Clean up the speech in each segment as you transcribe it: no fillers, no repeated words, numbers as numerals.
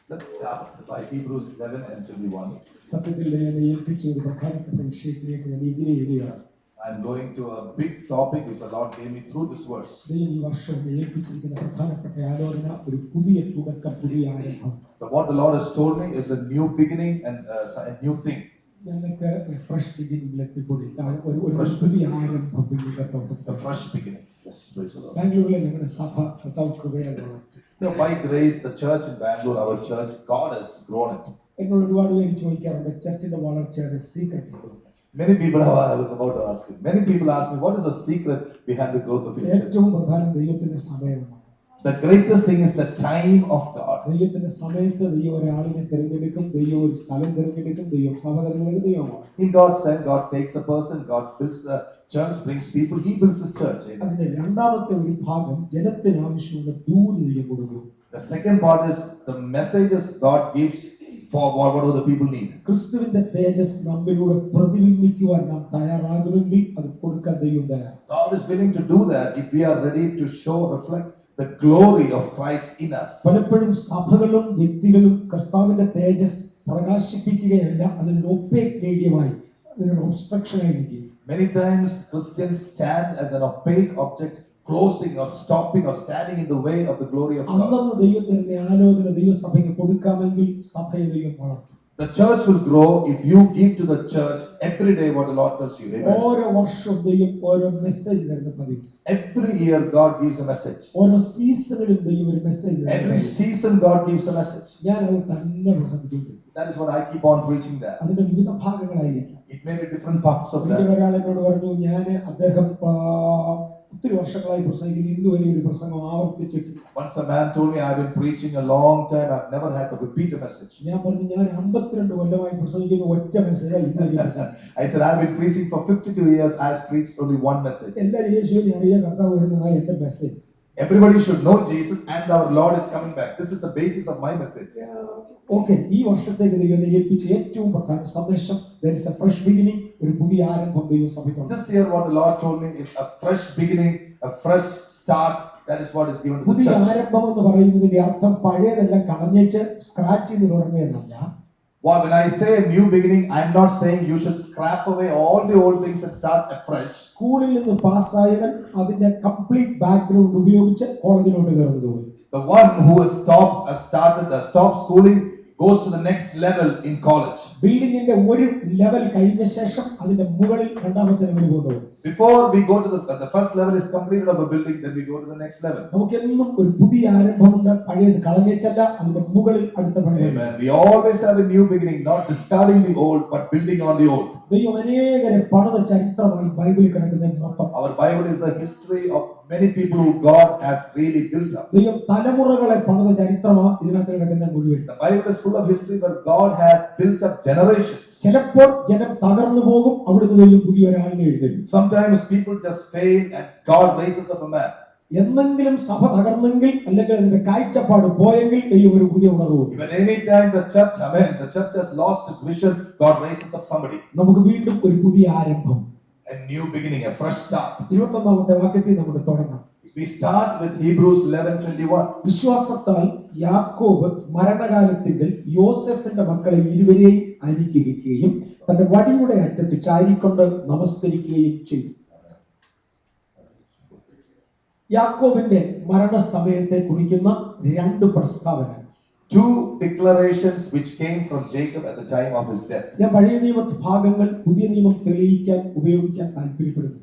Let's start by Hebrews 11 and 21. I'm going to a big topic which the Lord gave me through this verse. What the Lord has told me is a new beginning and a new thing. A fresh beginning. A fresh beginning. Yes, praise the Lord. By grace, the church in Bangalore, our church, God has grown it. Many people have, I was about to ask you, many people ask me, what is the secret behind the growth of your church? The greatest thing is the time of God. In God's time, God takes a person, God builds a church, brings people, He builds His church. The second part is the messages God gives for what the people need. God is willing to do that if we are ready to show, reflect the glory of Christ in us. Many times Christians stand as an opaque object, closing or stopping or standing in the way of the glory of God. The church will grow if you give to the church every day what the Lord tells you. Amen. Every year God gives a message. Every season God gives a message. That is what I keep on preaching there. It may be different parts of that. Once a man told me, I've been preaching a long time, I've never had to repeat a message. I said, I've been preaching for 52 years, I've preached only one message. Everybody should know Jesus and our Lord is coming back. This is the basis of my message. Okay, there is a fresh beginning. This year what the Lord told me is a fresh beginning, a fresh start. That is what is given to the church. When I say a new beginning, I'm not saying you should scrap away all the old things and start afresh. The one who has stopped schooling goes to the next level in college. Before we go to the first level is completed of a building, then we go to the next level. Amen. We always have a new beginning, not discarding the old, but building on the old. Our Bible is the history of many people who God has really built up. The Bible is full of history where God has built up generations. Sometimes people just fail and God raises up a man. Even any time the church has lost its vision, God raises up somebody. A new beginning, a fresh start. We start with Hebrews 11:21. വിശ്വാസത്താൽ യാക്കോബ് മരണകാലത്തിൽ യോസേഫിന്റെ മക്കളെ ഇരുവരെയും അനുഗ്രഹിക്കുകയും തന്റെ വടിയുടെ അറ്റത്ത് ചാരിക്കൊണ്ട് നമസ്കരിക്കുകയും ചെയ്തു. യാക്കോബിന്റെ മരണസമയത്തെ കുറിക്കുന്ന രണ്ട് പ്രസ്താവന. Two declarations which came from Jacob at the time of his death. ഞാൻ പഴയ നിയമത്തെ ഭാഗങ്ങൾ പുതിയ നിയമം തെളിയിക്കാൻ ഉപയോഗിക്കാൻ താല്പര്യപ്പെടുന്നു.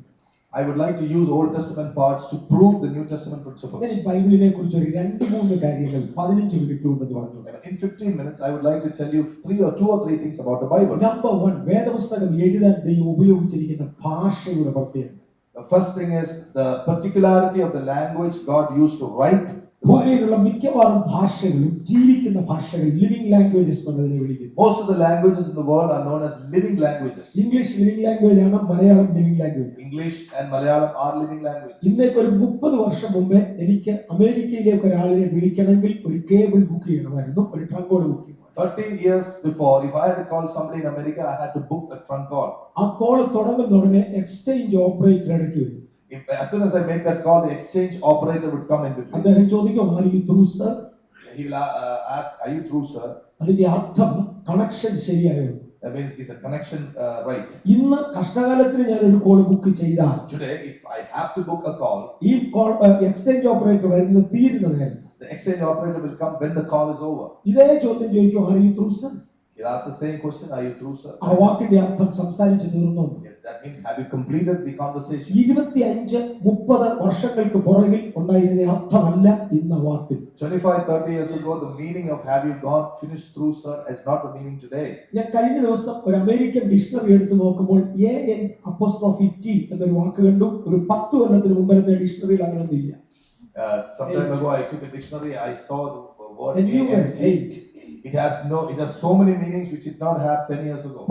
I would like to use Old Testament parts to prove the New Testament principles. ബൈബിളിനെ കുറിച്ച് ഒരു 2-3 കാര്യങ്ങൾ 15 മിനിറ്റ് കൊണ്ട് പറഞ്ഞു. In 15 minutes I would like to tell you 2 or 3 things about the Bible. Number 1, വേദപുസ്തകം എഴുതാൻ ദൈവം ഉപയോഗിച്ചിരിക്കുന്ന ഭാഷയുടെ പ്രത്യേകത. The first thing is the particularity of the language God used to write. ഭൂമിയിലുള്ള മിക്കവാറും ഭാഷകളും ജീവിക്കുന്ന ഭാഷകൾ, ലിവിംഗ് ലാംഗ്വേജസ് എന്നതിനെ വിളിക്കുന്നു. Most of the languages in the world are known as living languages. English living language ആണ്, Malayalam living language. English and Malayalam are living languages. ഇന്നേക്ക് ഒരു 30 വർഷം മുമ്പേ എനിക്ക് അമേരിക്കയിലേക്ക് ഒരാളിനെ വിളിക്കണമെങ്കിൽ ഒരു കേബിൾ ബുക്ക് ചെയ്യണമായിരുന്നു, ഒരു ട്രങ്ക് കോൾ ബുക്ക് ചെയ്യണം. 30 years before, if I had to call somebody in America, I had to book a trunk call. ആ കോൾ തുടങ്ങുന്ന ഉടനെ എക്സ്ചേഞ്ച് ഓപ്പറേറ്റർ ഇടയ്ക്ക് വരും. As soon as I make that call, the exchange operator would come in between. അദ്ദേഹം ചോദിക്കും, "Are you through, sir?" He will ask, "Are you through, sir?" അതിന്റെ അർത്ഥം connection ശരിയായോ? That means is the connection right? ഇന്ന് കഷ്ടകാലത്തിന് ഞാൻ ഒരു call book ചെയ്താൽ, Today, if I have to book a call, ഈ call exchange operator വരുന്നത് തീരുന്ന നേരം the exchange operator will come when the call is over. ഇതേ ചോദ്യം ചോദിക്കും, "Are you through, sir?" He'll ask the same question, "Are you through, sir?" ആ വാക്കിന്റെ അർത്ഥം സംസാരിച്ചു തീർന്നു. Yes, that means have you completed the conversation? 25-30 വർഷങ്ങൾക്ക് പുറകിൽ ഉണ്ടായിരുന്ന അർത്ഥമല്ല ഇന്ന് വാക്ക്. 25-30 years ago, the meaning of have you gone finished through, sir, is not the meaning today. ഞാൻ കഴിഞ്ഞ ദിവസം ഒരു അമേരിക്കൻ ഡിക്ഷണറി എടുത്ത് നോക്കുമ്പോൾ AN'(T) എന്നൊരു വാക്ക് കണ്ടു. ഒരു 10 കൊല്ലത്തിന് മുമ്പത്തെ ഡിക്ഷണറിയിൽ അങ്ങനെയൊന്നും ഇല്ല. Some time ago, I took a dictionary. I saw the word ANT. It has so many meanings which it did not have 10 years ago.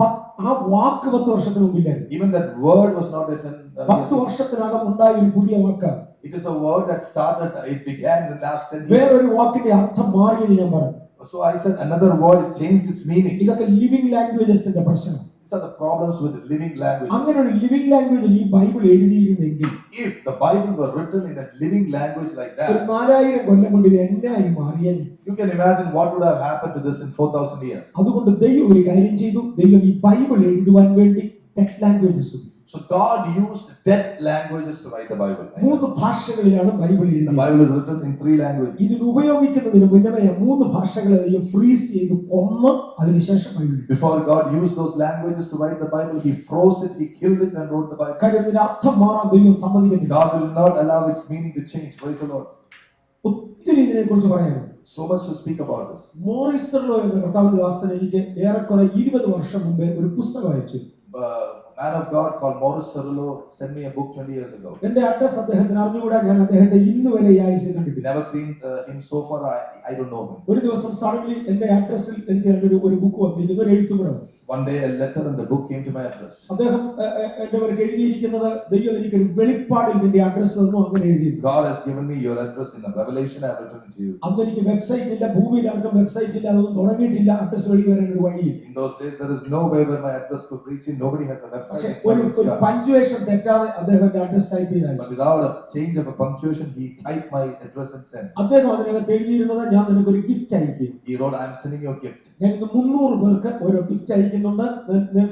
ആ വാക്ക് 10 വർഷത്തിന് മുമ്പില്ലായിരുന്നു. Even that word was not there 10 years 10 ago. വർഷത്തിനകം ഉണ്ടായ ഒരു പുതിയ വാക്ക്. It is a word that started, it began in the last 10 years. വേറൊരു വാക്കിന്റെ അർത്ഥം മാറിയത് ഞാൻ പറഞ്ഞു. So I said another word, it changed its meaning. ഇതൊക്കെ ലിവിംഗ് ലാംഗ്വേജസിന്റെ പ്രശ്നം. These are the problems with the living language. അങ്ങനെ ഒരു ലിവിംഗ് ലാംഗ്വേജിൽ ഈ Bible എഴുതിയിരുന്നെങ്കിൽ, If the Bible were written in a living language like ഒരു that, 4000 കൊല്ലം കൊണ്ട് ഇത് എന്നായി മാറിയെന്ന്. you can imagine what would have happened to this in 4000 years. അതുകൊണ്ട് ദൈവം ഒരു കാര്യം ചെയ്തു. ദൈവം ഈ ബൈബിൾ എഴുതുവാൻ വേണ്ടി ടെക്സ്റ്റ് ലാംഗ്വേജസ് ഉപയോഗിച്ചു. So God used dead languages to write the Bible. 3 ഭാഷകളിലാണ് ബൈബിൾ The എഴുതിയത്. Bible is written in 3 languages. ഇതിന് ഉപയോഗിക്കുന്നതിന് മുന്നേ 3 ഭാഷകളെ ദൈവം ഫ്രീസ് ചെയ്ത് കൊന്ന് അതിനുശേഷം ബൈബിൾ എഴുതി. Before God used those languages to write the Bible, He froze it, He killed it, and wrote the Bible. കാര്യം ഇതിന്റെ അർത്ഥം മാറാൻ ദൈവം സമ്മതിക്കുന്നില്ല. God will not allow its meaning to change. Praise the Lord. ഒത്തിരി ഇതിനെ കുറിച്ച് പറയാനുണ്ട്. So much to speak about this. Morris Cerullo എന്ന കർത്താവിന്റെ ദാസൻ എനിക്ക് ഏറെക്കുറെ 20 വർഷം മുമ്പേ ഒരു പുസ്തകം അയച്ചു. Man of God called Morris Cerullo sent me a book 20 years ago. എന്റെ അഡ്രസ് അദ്ദേഹത്തിന് അറിഞ്ഞുകൂടാ. ഞാൻ അദ്ദേഹത്തെ ഇന്ന് വരെ ഈ ആഴ്ച കണ്ടിട്ടില്ല. Never seen him so far. I don't know him. ഒരു ദിവസം സഡൻലി എന്റെ അഡ്രസ്സിൽ എനിക്ക് ഒരു ബുക്ക് വന്നിരിക്കുന്നു, ഒരു എഴുത്തും കൂടെ. One day a letter and the book came to my address. അദ്ദേഹം എന്റെ പേർക്ക് എഴുതിയിരിക്കുന്നത്, ദൈവം എനിക്ക് ഒരു വെളിപ്പാടിൽ നിന്റെ അഡ്രസ് തന്നു, അങ്ങനെ എഴുതി. God has given me your address in a revelation. I have written it to you. അന്ന് എനിക്ക് വെബ്സൈറ്റ് ഇല്ല, ഭൂമിയിൽ ആർക്കും വെബ്സൈറ്റ് ഇല്ല, അതൊന്നും തുടങ്ങിയിട്ടില്ല. അഡ്രസ് വഴി വരാൻ ഒരു വഴിയില്ല. In those days there is no way where my address could reach you. Nobody has a website. പക്ഷേ ഒരു പഞ്ച്വേഷൻ തെറ്റാതെ അദ്ദേഹം അഡ്രസ് ടൈപ്പ് ചെയ്താൽ, But without a change of a punctuation, he typed my address and sent. അദ്ദേഹം അതിനകത്ത് എഴുതിയിരുന്നത്, ഞാൻ നിനക്ക് ഒരു ഗിഫ്റ്റ് അയക്കും. He wrote, "I am sending you a gift. ഞാൻ ഇന്ന് 300 പേർക്ക് ഓരോ ഗിഫ്റ്റ് അയക്കുന്നുണ്ട്,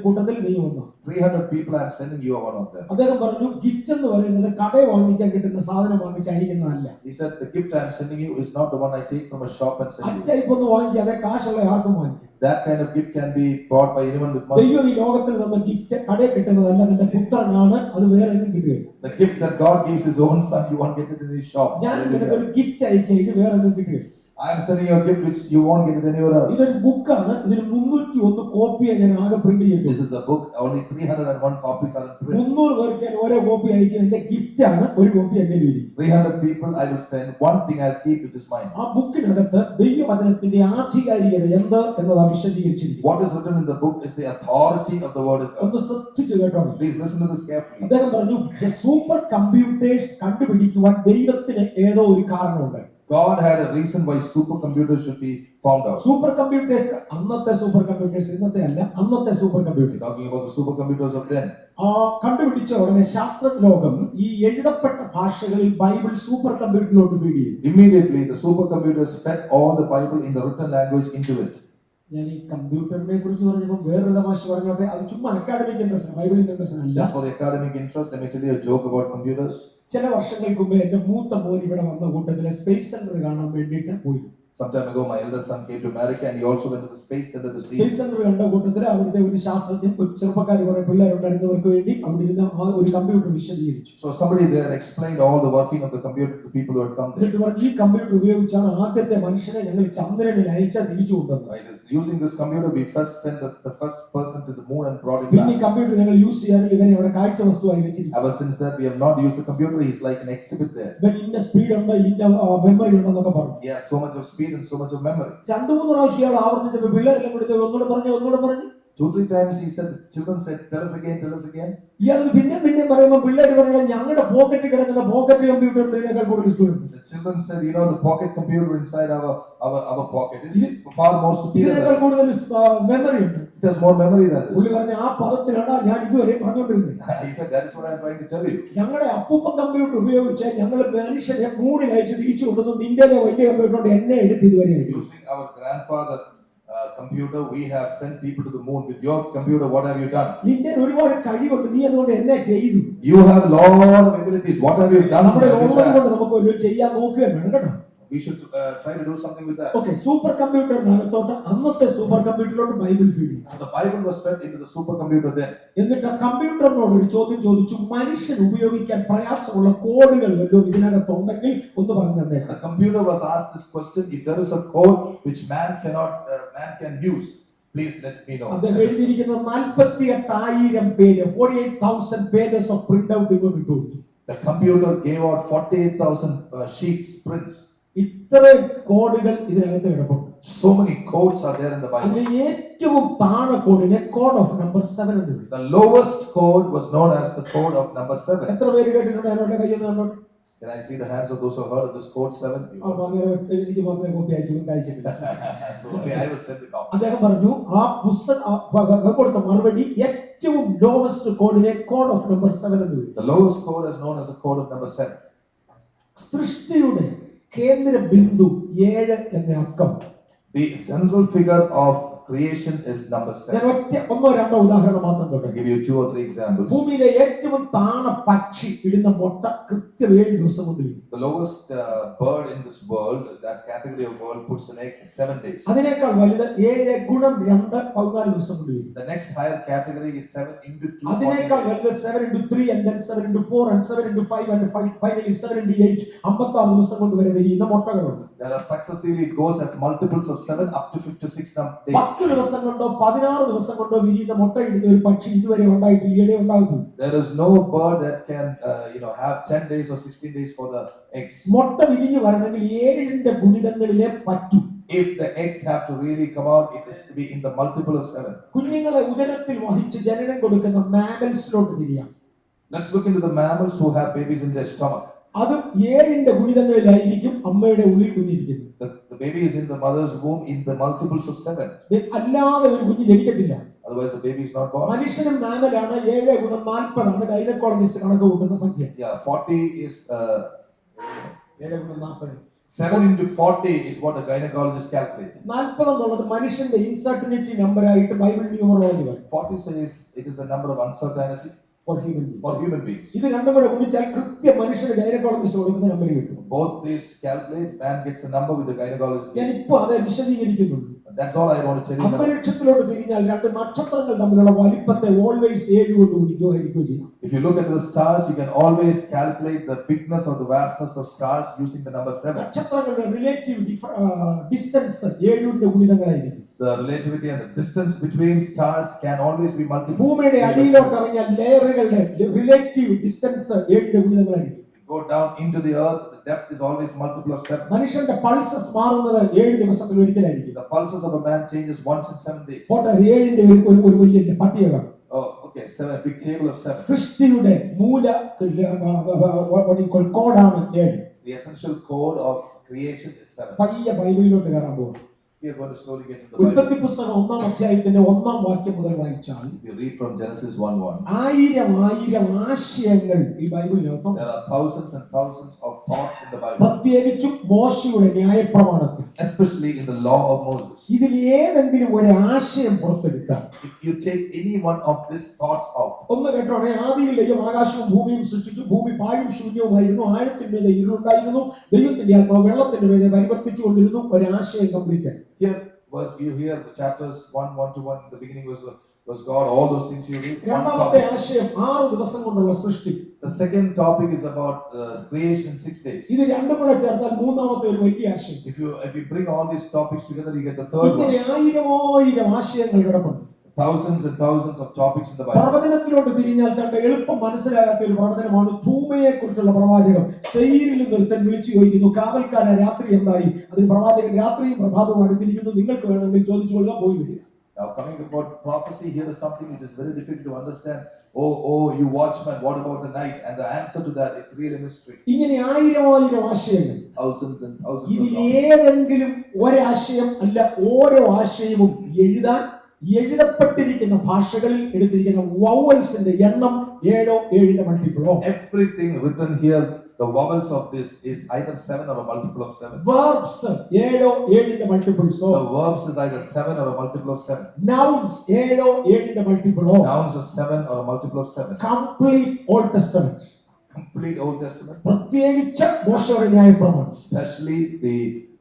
കൂട്ടത്തിൽ നീ വന്നു. 300 people I am sending, you are one of them." അദ്ദേഹം പറഞ്ഞു, ഗിഫ്റ്റ് എന്ന് പറയുന്നത് കടയിൽ വാങ്ങിക്കാൻ കിട്ടുന്ന സാധനം വാങ്ങിച്ച് അയക്കുന്നതല്ല. He said, "The gift I am sending you is not the one I take from a shop and send you. Type ഒന്ന് വാങ്ങിക്കാതെ കാശുള്ള ആർക്കും വാങ്ങിക്കും. That kind of gift can be bought by anyone with money." ദൈവം ഈ ലോകത്തിൽ തന്ന gift കടയിൽ കിട്ടുന്നതല്ല, നിന്റെ പുത്രനാണ്, അത് വേറെ എങ്ങും കിട്ടുകയില്ല. The gift that God gives His own Son, you won't get it in His shop. ഞാൻ നിനക്ക് ഒരു ഗിഫ്റ്റ് അയക്കുക, ഇത് വേറെ എങ്ങും കിട്ടുകയില്ല. I am sending you a gift which you won't get it anywhere else. ഇതൊരു ബുക്കാണ്. ഇതിന് 301 കോപ്പിയെ ഞാൻ ആകെ പ്രിന്റ് ചെയ്തു. This is a book. Only 301 copies are in print. 300 പേർക്ക് ഞാൻ ഓരോ കോപ്പി അയക്കും. എന്റെ ഗിഫ്റ്റ് ആണ്, ഒരു കോപ്പി എന്റെ കയ്യിൽ. 300 people I will send. One thing I'll keep, which is mine. ആ ബുക്കിനകത്ത് ദൈവവചനത്തിന്റെ ആധികാരികത എന്ത് എന്നതാണ് വിശദീകരിച്ചിരിക്കുന്നത്. What is written in the book is the authority of the word of God. ഒന്ന് ശ്രദ്ധിച്ചു കേട്ടോ. Please listen to this carefully. അദ്ദേഹം പറഞ്ഞു, സൂപ്പർ കമ്പ്യൂട്ടേഴ്സ് കണ്ടുപിടിക്കുവാൻ ദൈവത്തിന് ഏതോ ഒരു കാരണമുണ്ട്. God had a reason why supercomputers should be found out. Super computers, അന്നത്തെ സൂപ്പർ കമ്പ്യൂട്ടേഴ്സ്, ഇന്നത്തെ അല്ല, അന്നത്തെ super computers. Talking about the supercomputers of then. കണ്ടുപിടിച്ച ഉടനെ ശാസ്ത്രലോകം ഈ എഴുതപ്പെട്ട ഭാഷകളിൽ ബൈബിൾ സൂപ്പർ കമ്പ്യൂട്ടറിലോട്ട് ഫീഡ് ചെയ്തു. Immediately the supercomputers fed all the Bible in the written language into it. ഞാൻ ഈ കമ്പ്യൂട്ടറിനെ കുറിച്ച് പറഞ്ഞപ്പോൾ വേറൊരു തമാശ പറഞ്ഞോട്ടെ. അത് ചുമ്മാ അക്കാഡമിക് ഇൻട്രസ്റ്റ്, ബൈബിളിന്റെ ഇൻട്രസ്റ്റ് അല്ല. Just for the academic interest, let me tell you a joke about computers. ചില വർഷങ്ങൾക്ക് മുമ്പ് എന്റെ മൂത്ത മോൻ ഇവിടെ വന്ന കൂട്ടത്തിലെ സ്പേസ് സെന്റർ കാണാൻ വേണ്ടിയിട്ട് പോയി. Some time ago, my eldest son came to America and he also went to the Space Center to see. Space centre കണ്ട കൂട്ടത്തിൽ അവിടുത്തെ ഒരു ശാസ്ത്രജ്ഞൻ, ചെറുപ്പക്കാർ കുറെ പിള്ളേരുണ്ടായിരുന്നവർക്ക് വേണ്ടി അവിടെ ഇരുന്ന് ആ ഒരു കമ്പ്യൂട്ടർ വിശദീകരിച്ചു. So somebody there explained all the working of the computer to people who had come there. എന്നിട്ട് പറഞ്ഞു, ഈ കമ്പ്യൂട്ടർ ഉപയോഗിച്ചാണ് ആദ്യത്തെ മനുഷ്യനെ ഞങ്ങൾ ചന്ദ്രനിൽ അയച്ചാൽ തിരിച്ചു കൊണ്ടുവന്നത്. It is using this computer we first sent the first person to the moon and brought him പിന്നെ ഈ back. കമ്പ്യൂട്ടർ ഞങ്ങൾ യൂസ് ചെയ്യാറില്ല, ഇവനെ അവിടെ കാഴ്ച വസ്തുവായി വെച്ചിരിക്കും. Ever since that, we have not used the computer. He's like an exhibit there. ഇവൻ ഇന്ന സ്പീഡ് ഉണ്ട്, ഇന്ന മെമ്മറി ഉണ്ടെന്നൊക്കെ പറഞ്ഞു. He has so much of speed and so much of memory. 2-3 പ്രാവശ്യം ഇയാൾ ആവർത്തിച്ചപ്പോൾ പിള്ളേരെല്ലാം കൂടി ഒന്നുകൂടെ പറഞ്ഞു. 2-3 times he said, children said, tell us again. ഇയാൾ പിന്നെ പറയുമ്പോൾ പിള്ളേർ പറഞ്ഞാൽ ഞങ്ങളുടെ പോക്കറ്റിൽ കിടക്കുന്ന പോക്കറ്റ് കമ്പ്യൂട്ടറിനേക്കാൾ കൂടുതൽ സ്പീഡ് ഉണ്ട്. The children said, the pocket computer inside our pocket is far more superior. ഇതിനേക്കാൾ കൂടുതൽ മെമ്മറി ഉണ്ട്. It has more memory than പുള്ളി this. പറഞ്ഞ ആ പദത്തിലാണ് ഞാൻ ഇതുവരെ പറഞ്ഞുകൊണ്ടിരുന്നത്. He said, that is what I am trying to tell you. ഞങ്ങളുടെ അപ്പൂപ്പൻ കമ്പ്യൂട്ടർ ഉപയോഗിച്ച് ഞങ്ങൾ മനുഷ്യനെ മൂടിലയച്ച് തിരിച്ചു കൊണ്ടുവന്നു. നിന്റെ വലിയ കമ്പ്യൂട്ടർ കൊണ്ട് എന്നെ എടുത്ത് ഇതുവരെ Using our grandfather computer, we have sent people to the moon. With your computer, what have you done? നിന്റെ ഒരുപാട് കഴിവുണ്ട്, നീ അതുകൊണ്ട് എന്നെ ചെയ്തു. You have a lot of abilities. What have you done? നമ്മുടെ ഓർമ്മ കൊണ്ട് നമുക്ക് ഒരു ചെയ്യാൻ നോക്കുകയാണ് വേണം കേട്ടോ. We should try to do something with that. Okay, super കമ്പ്യൂട്ടറിനകത്തോട്ട് അന്നത്തെ സൂപ്പർ കമ്പ്യൂട്ടറിലോട്ട് ബൈബിൾ ഫീഡ് ചെയ്തു. So the Bible was fed into the supercomputer then. എന്നിട്ട് ആ കമ്പ്യൂട്ടറിനോട് ഒരു ചോദ്യം ചോദിച്ചു, മനുഷ്യൻ ഉപയോഗിക്കാൻ പ്രയാസമുള്ള കോഡുകൾ വല്ലതും ഇതിനകത്തുണ്ടെങ്കിൽ ഒന്ന് പറഞ്ഞു തന്നെ. The computer was asked this question: if there is a code which man can use, please let me know. അദ്ദേഹം എഴുതിയിരിക്കുന്ന 48,000 പേജ് 48,000 pages of printout ഇങ്ങോട്ട് ഇട്ടു. The computer gave out 48,000 sheets, prints. ഇത്ര കോഡുകൾ ഇതിനകത്ത് കിടപ്പുണ്ട്. So many codes are there in the Bible. അതിലെ ഏറ്റവും താഴെ കോഡിനെ കോഡ് ഓഫ് നമ്പർ 7 എന്ന് വിളിക്കുന്നു. The lowest code was known as the code of number 7. എത്ര പേര് കേട്ടിട്ടുണ്ട്? അവരുടെ കയ്യിൽ നിന്ന് കണ്ടോട്ടെ. Can I see the hands of those who have heard of this code 7? എനിക്ക് മാത്രമേ copy അയച്ചിട്ടില്ല. So okay, I will send the copy. അദ്ദേഹം പറഞ്ഞു ആ പുസ്തകം കൊടുത്ത മറുപടി ഏറ്റവും ലോവസ്റ്റ് കോഡിനെ കോഡ് ഓഫ് നമ്പർ 7 എന്ന് വിളിക്കുന്നു. The lowest code is known as the code of number 7. സൃഷ്ടിയുടെ കേന്ദ്ര ബിന്ദു 7 എന്ന അക്കം. The central figure of creation is number 7. ഞാൻ ഒന്നോ രണ്ടോ ഉദാഹരണം മാത്രം I'll തരാം. give you 2 or 3 examples. ഭൂമിയിലെ ഏറ്റവും താണ പക്ഷി ഇടുന്ന മുട്ട കൃത്യം 7 ദിവസം കൊണ്ട് ഇടും. The lowest bird in this world, that category of bird, puts an egg in 7 days. അതിനേക്കാൾ വലുത് 7 ഗുണം 2 14 ദിവസം കൊണ്ട് ഇടും. The next higher category is 7 into 2. അതിനേക്കാൾ വലുത് 7 into 3 and then 7 into 4 and 7 into 5 and finally 7 into 8 56 ദിവസം കൊണ്ട് വരെ വിരിയുന്ന മുട്ടകളുണ്ട്. There are successively, it goes as multiples of 7 up to 56 days. 10 ദിവസം കൊണ്ടോ 16 ദിവസം കൊണ്ടോ വിരിയുന്ന മുട്ട ഇടുന്ന ഒരു പക്ഷി ഇതുവരെ ഉണ്ടായിട്ട് ഈയിടെ ഉണ്ടാകുന്നു. There is no bird that can have 10 days or 16 days for the eggs. മുട്ട വിരിഞ്ഞു വരണമെങ്കിൽ 7ന്റെ ഗുണിതങ്ങളിലെ പറ്റൂ. If the eggs have to really come out, it is to be in the multiple of 7. കുഞ്ഞുങ്ങളെ ഉദരത്തിൽ വഹിച്ച് ജനനം കൊടുക്കുന്ന മാമൽസിലോട്ട് തിരിയാം. Let's look into the mammals who have babies in their stomach. അത് 7ന്റെ ഗുണിതങ്ങളിലായിരിക്കും അമ്മയുടെ ഉള്ളിൽ കുഞ്ഞിരിക്കുന്നത്. The baby is in the mother's womb in the multiples of 7. അല്ലാതെ ഒരു കുഞ്ഞ് ജനിക്കത്തില്ല. Otherwise the baby is not born. മനുഷ്യനും മാമലാണ്. 7 ഗുണം 40 ആണ് ഗൈനക്കോളജിസ്റ്റ് കണക്ക് കൂട്ടുന്ന സംഖ്യ. Yeah, 40 is 7 ഗുണം 40. 7 into 40 is what the gynecologist calculates. 40 എന്നുള്ളത് മനുഷ്യന്റെ ഇൻസർട്ടിനിറ്റി നമ്പർ ആയിട്ട് ബൈബിൾ ന്യൂമറോളജി പറയും. 40 says it is a number of uncertainty for human beings. ഇത് രണ്ടും കൂടെ ഗുണിച്ചാൽ കൃത്യം മനുഷ്യന്റെ ഗൈനക്കോളജിസ്റ്റ് കൊടുക്കുന്ന നമ്പർ കിട്ടും. Both these calculate, man gets a number with the gynecologist. ഞാൻ ഇപ്പോൾ അത് വിശദീകരിക്കുന്നുള്ളൂ. That's all I want to tell you. അന്തരീക്ഷത്തിലോട്ട് തിരിഞ്ഞാൽ രണ്ട് നക്ഷത്രങ്ങൾ തമ്മിലുള്ള വലിപ്പത്തെ ഓൾവേസ് 7 കൊണ്ട് ഗുണിക്കുകയോ ചെയ്യാം. If you look at the stars, you can always calculate the bigness or the vastness of stars using the number 7. നക്ഷത്രങ്ങളുടെ relative distance 7ന്റെ ഗുണിതങ്ങളായിരിക്കും. The relativity and the distance between stars can always be multiplied. ഭൂമിയുടെ അടിയിലോട്ട് ഇറങ്ങിയ ലെയറുകളുടെ relative distance 7ന്റെ ഗുണിതങ്ങളായിരിക്കും. Go down into the earth, the depth is always multiple of 7. മനുഷ്യന്റെ പൾസസ് മാറുന്നത് 7 ദിവസത്തിൽ ഒരിക്കലായിരിക്കും. The pulses of a man changes once in 7 days. പോട്ടെ 7ന്റെ ഒരു വലിയ പട്ടിക. Oh, okay, 7, a big table of 7. സൃഷ്ടിയുടെ മൂല കോഡാണ് 7. The essential code of creation is 7. പയ്യെ ബൈബിളിലോട്ട് കയറാൻ പോകും. We are going to slowly get into the ഉൽപ്പത്തി Bible. പുസ്തകം 1-ാം അധ്യായത്തിന്റെ 1-ാം വാക്യം മുതൽ വായിച്ചാൽ If you read from Genesis 1:1, ആയിരം ആശയങ്ങൾ ഈ ബൈബിളിനകത്ത്. there are thousands and thousands of thoughts in the Bible, പ്രത്യേകിച്ചും മോശയുടെ ന്യായപ്രമാണത്തിൽ. especially in the law of Moses. ഇതിൽ ഏതെങ്കിലും ഒരു ആശയം പുറത്തെടുത്താൽ, If you take any one of these thoughts out, ഒന്ന് കേട്ടോണേ, ആദിയിൽ ദൈവം ആകാശവും ഭൂമിയും സൃഷ്ടിച്ചു. ഭൂമി പാഴും ശൂന്യവുമായിരുന്നു. ആഴത്തിന്മേലെ ഇരുളുണ്ടായിരുന്നു. ദൈവത്തിന്റെ ആത്മാവ് വെള്ളത്തിന്റെ മേലെ പരിവർത്തിച്ചു കൊണ്ടിരുന്നു. ഒരാശയം complete. here you hear the chapters 1:1 in the beginning was God, all those things you read. രണ്ടാമത്തെ ആശയം 6 ദിവസം കൊണ്ടുള്ള സൃഷ്ടി. The second topic is about creation in 6 days. ഇത് രണ്ടും കൂടെ ചേർത്താൽ മൂന്നാമത്തെ ഒരു വലിയ ആശയം. If you bring all these topics together, you get the third one. ഇങ്ങനെ ആയിരം ആശയങ്ങൾ കിടപ്പുണ്ട്. Thousands and thousands of topics in the Bible. പ്രവചനത്തിലോട്ട് തിരിഞ്ഞാൽ കണ്ട എളുപ്പം മനസ്സിലാകാത്ത ഒരു പ്രവചനമാണ് ധൂമയെ കുറിച്ചുള്ള പ്രവാചകം. സെയീരിൽ നിന്ന് ഒരുത്തൻ വിളിച്ചു ചോദിക്കുന്നു, കാവൽക്കാരൻ രാത്രി എന്തായി? അതിന് പ്രവാചകൻ രാത്രിയും പ്രഭാതവും അടുത്തിരിക്കുന്നു, നിങ്ങൾക്ക് വേണമെങ്കിൽ ചോദിച്ചുകൊള്ളുക, പോയി വരിക. Now coming about prophecy, here is something which is very difficult to understand. Oh, you watchman, what about the night? And the answer to that, it's really a mystery. ഇങ്ങനെ ആയിരം ആശയങ്ങൾ. Thousands and thousands ഇതിൽ of topics. ഏതെങ്കിലും ഒരാശയം അല്ല, ഓരോ ആശയവും എഴുതാൻ എഴുതപ്പെട്ടിരിക്കുന്ന ഭാഷകളിൽ എടുത്തിരിക്കുന്ന വവൽസിന്റെ എണ്ണം 7 7ന്റെ മൾട്ടിപ്പിളോ. Everything written here, the vowels of this is either 7 or a multiple of 7. Verbs 7 7ന്റെ മൾട്ടിപ്പിൾസോ. The verbs is either 7 or a multiple of 7. Nouns 7 7ന്റെ മൾട്ടിപ്പിളോ. Nouns is 7 or a multiple of 7. Complete Old Testament. Complete Old Testament. പ്രത്യേകിച്ച് മോശയുടെ ന്യായപ്രമാണം. Especially the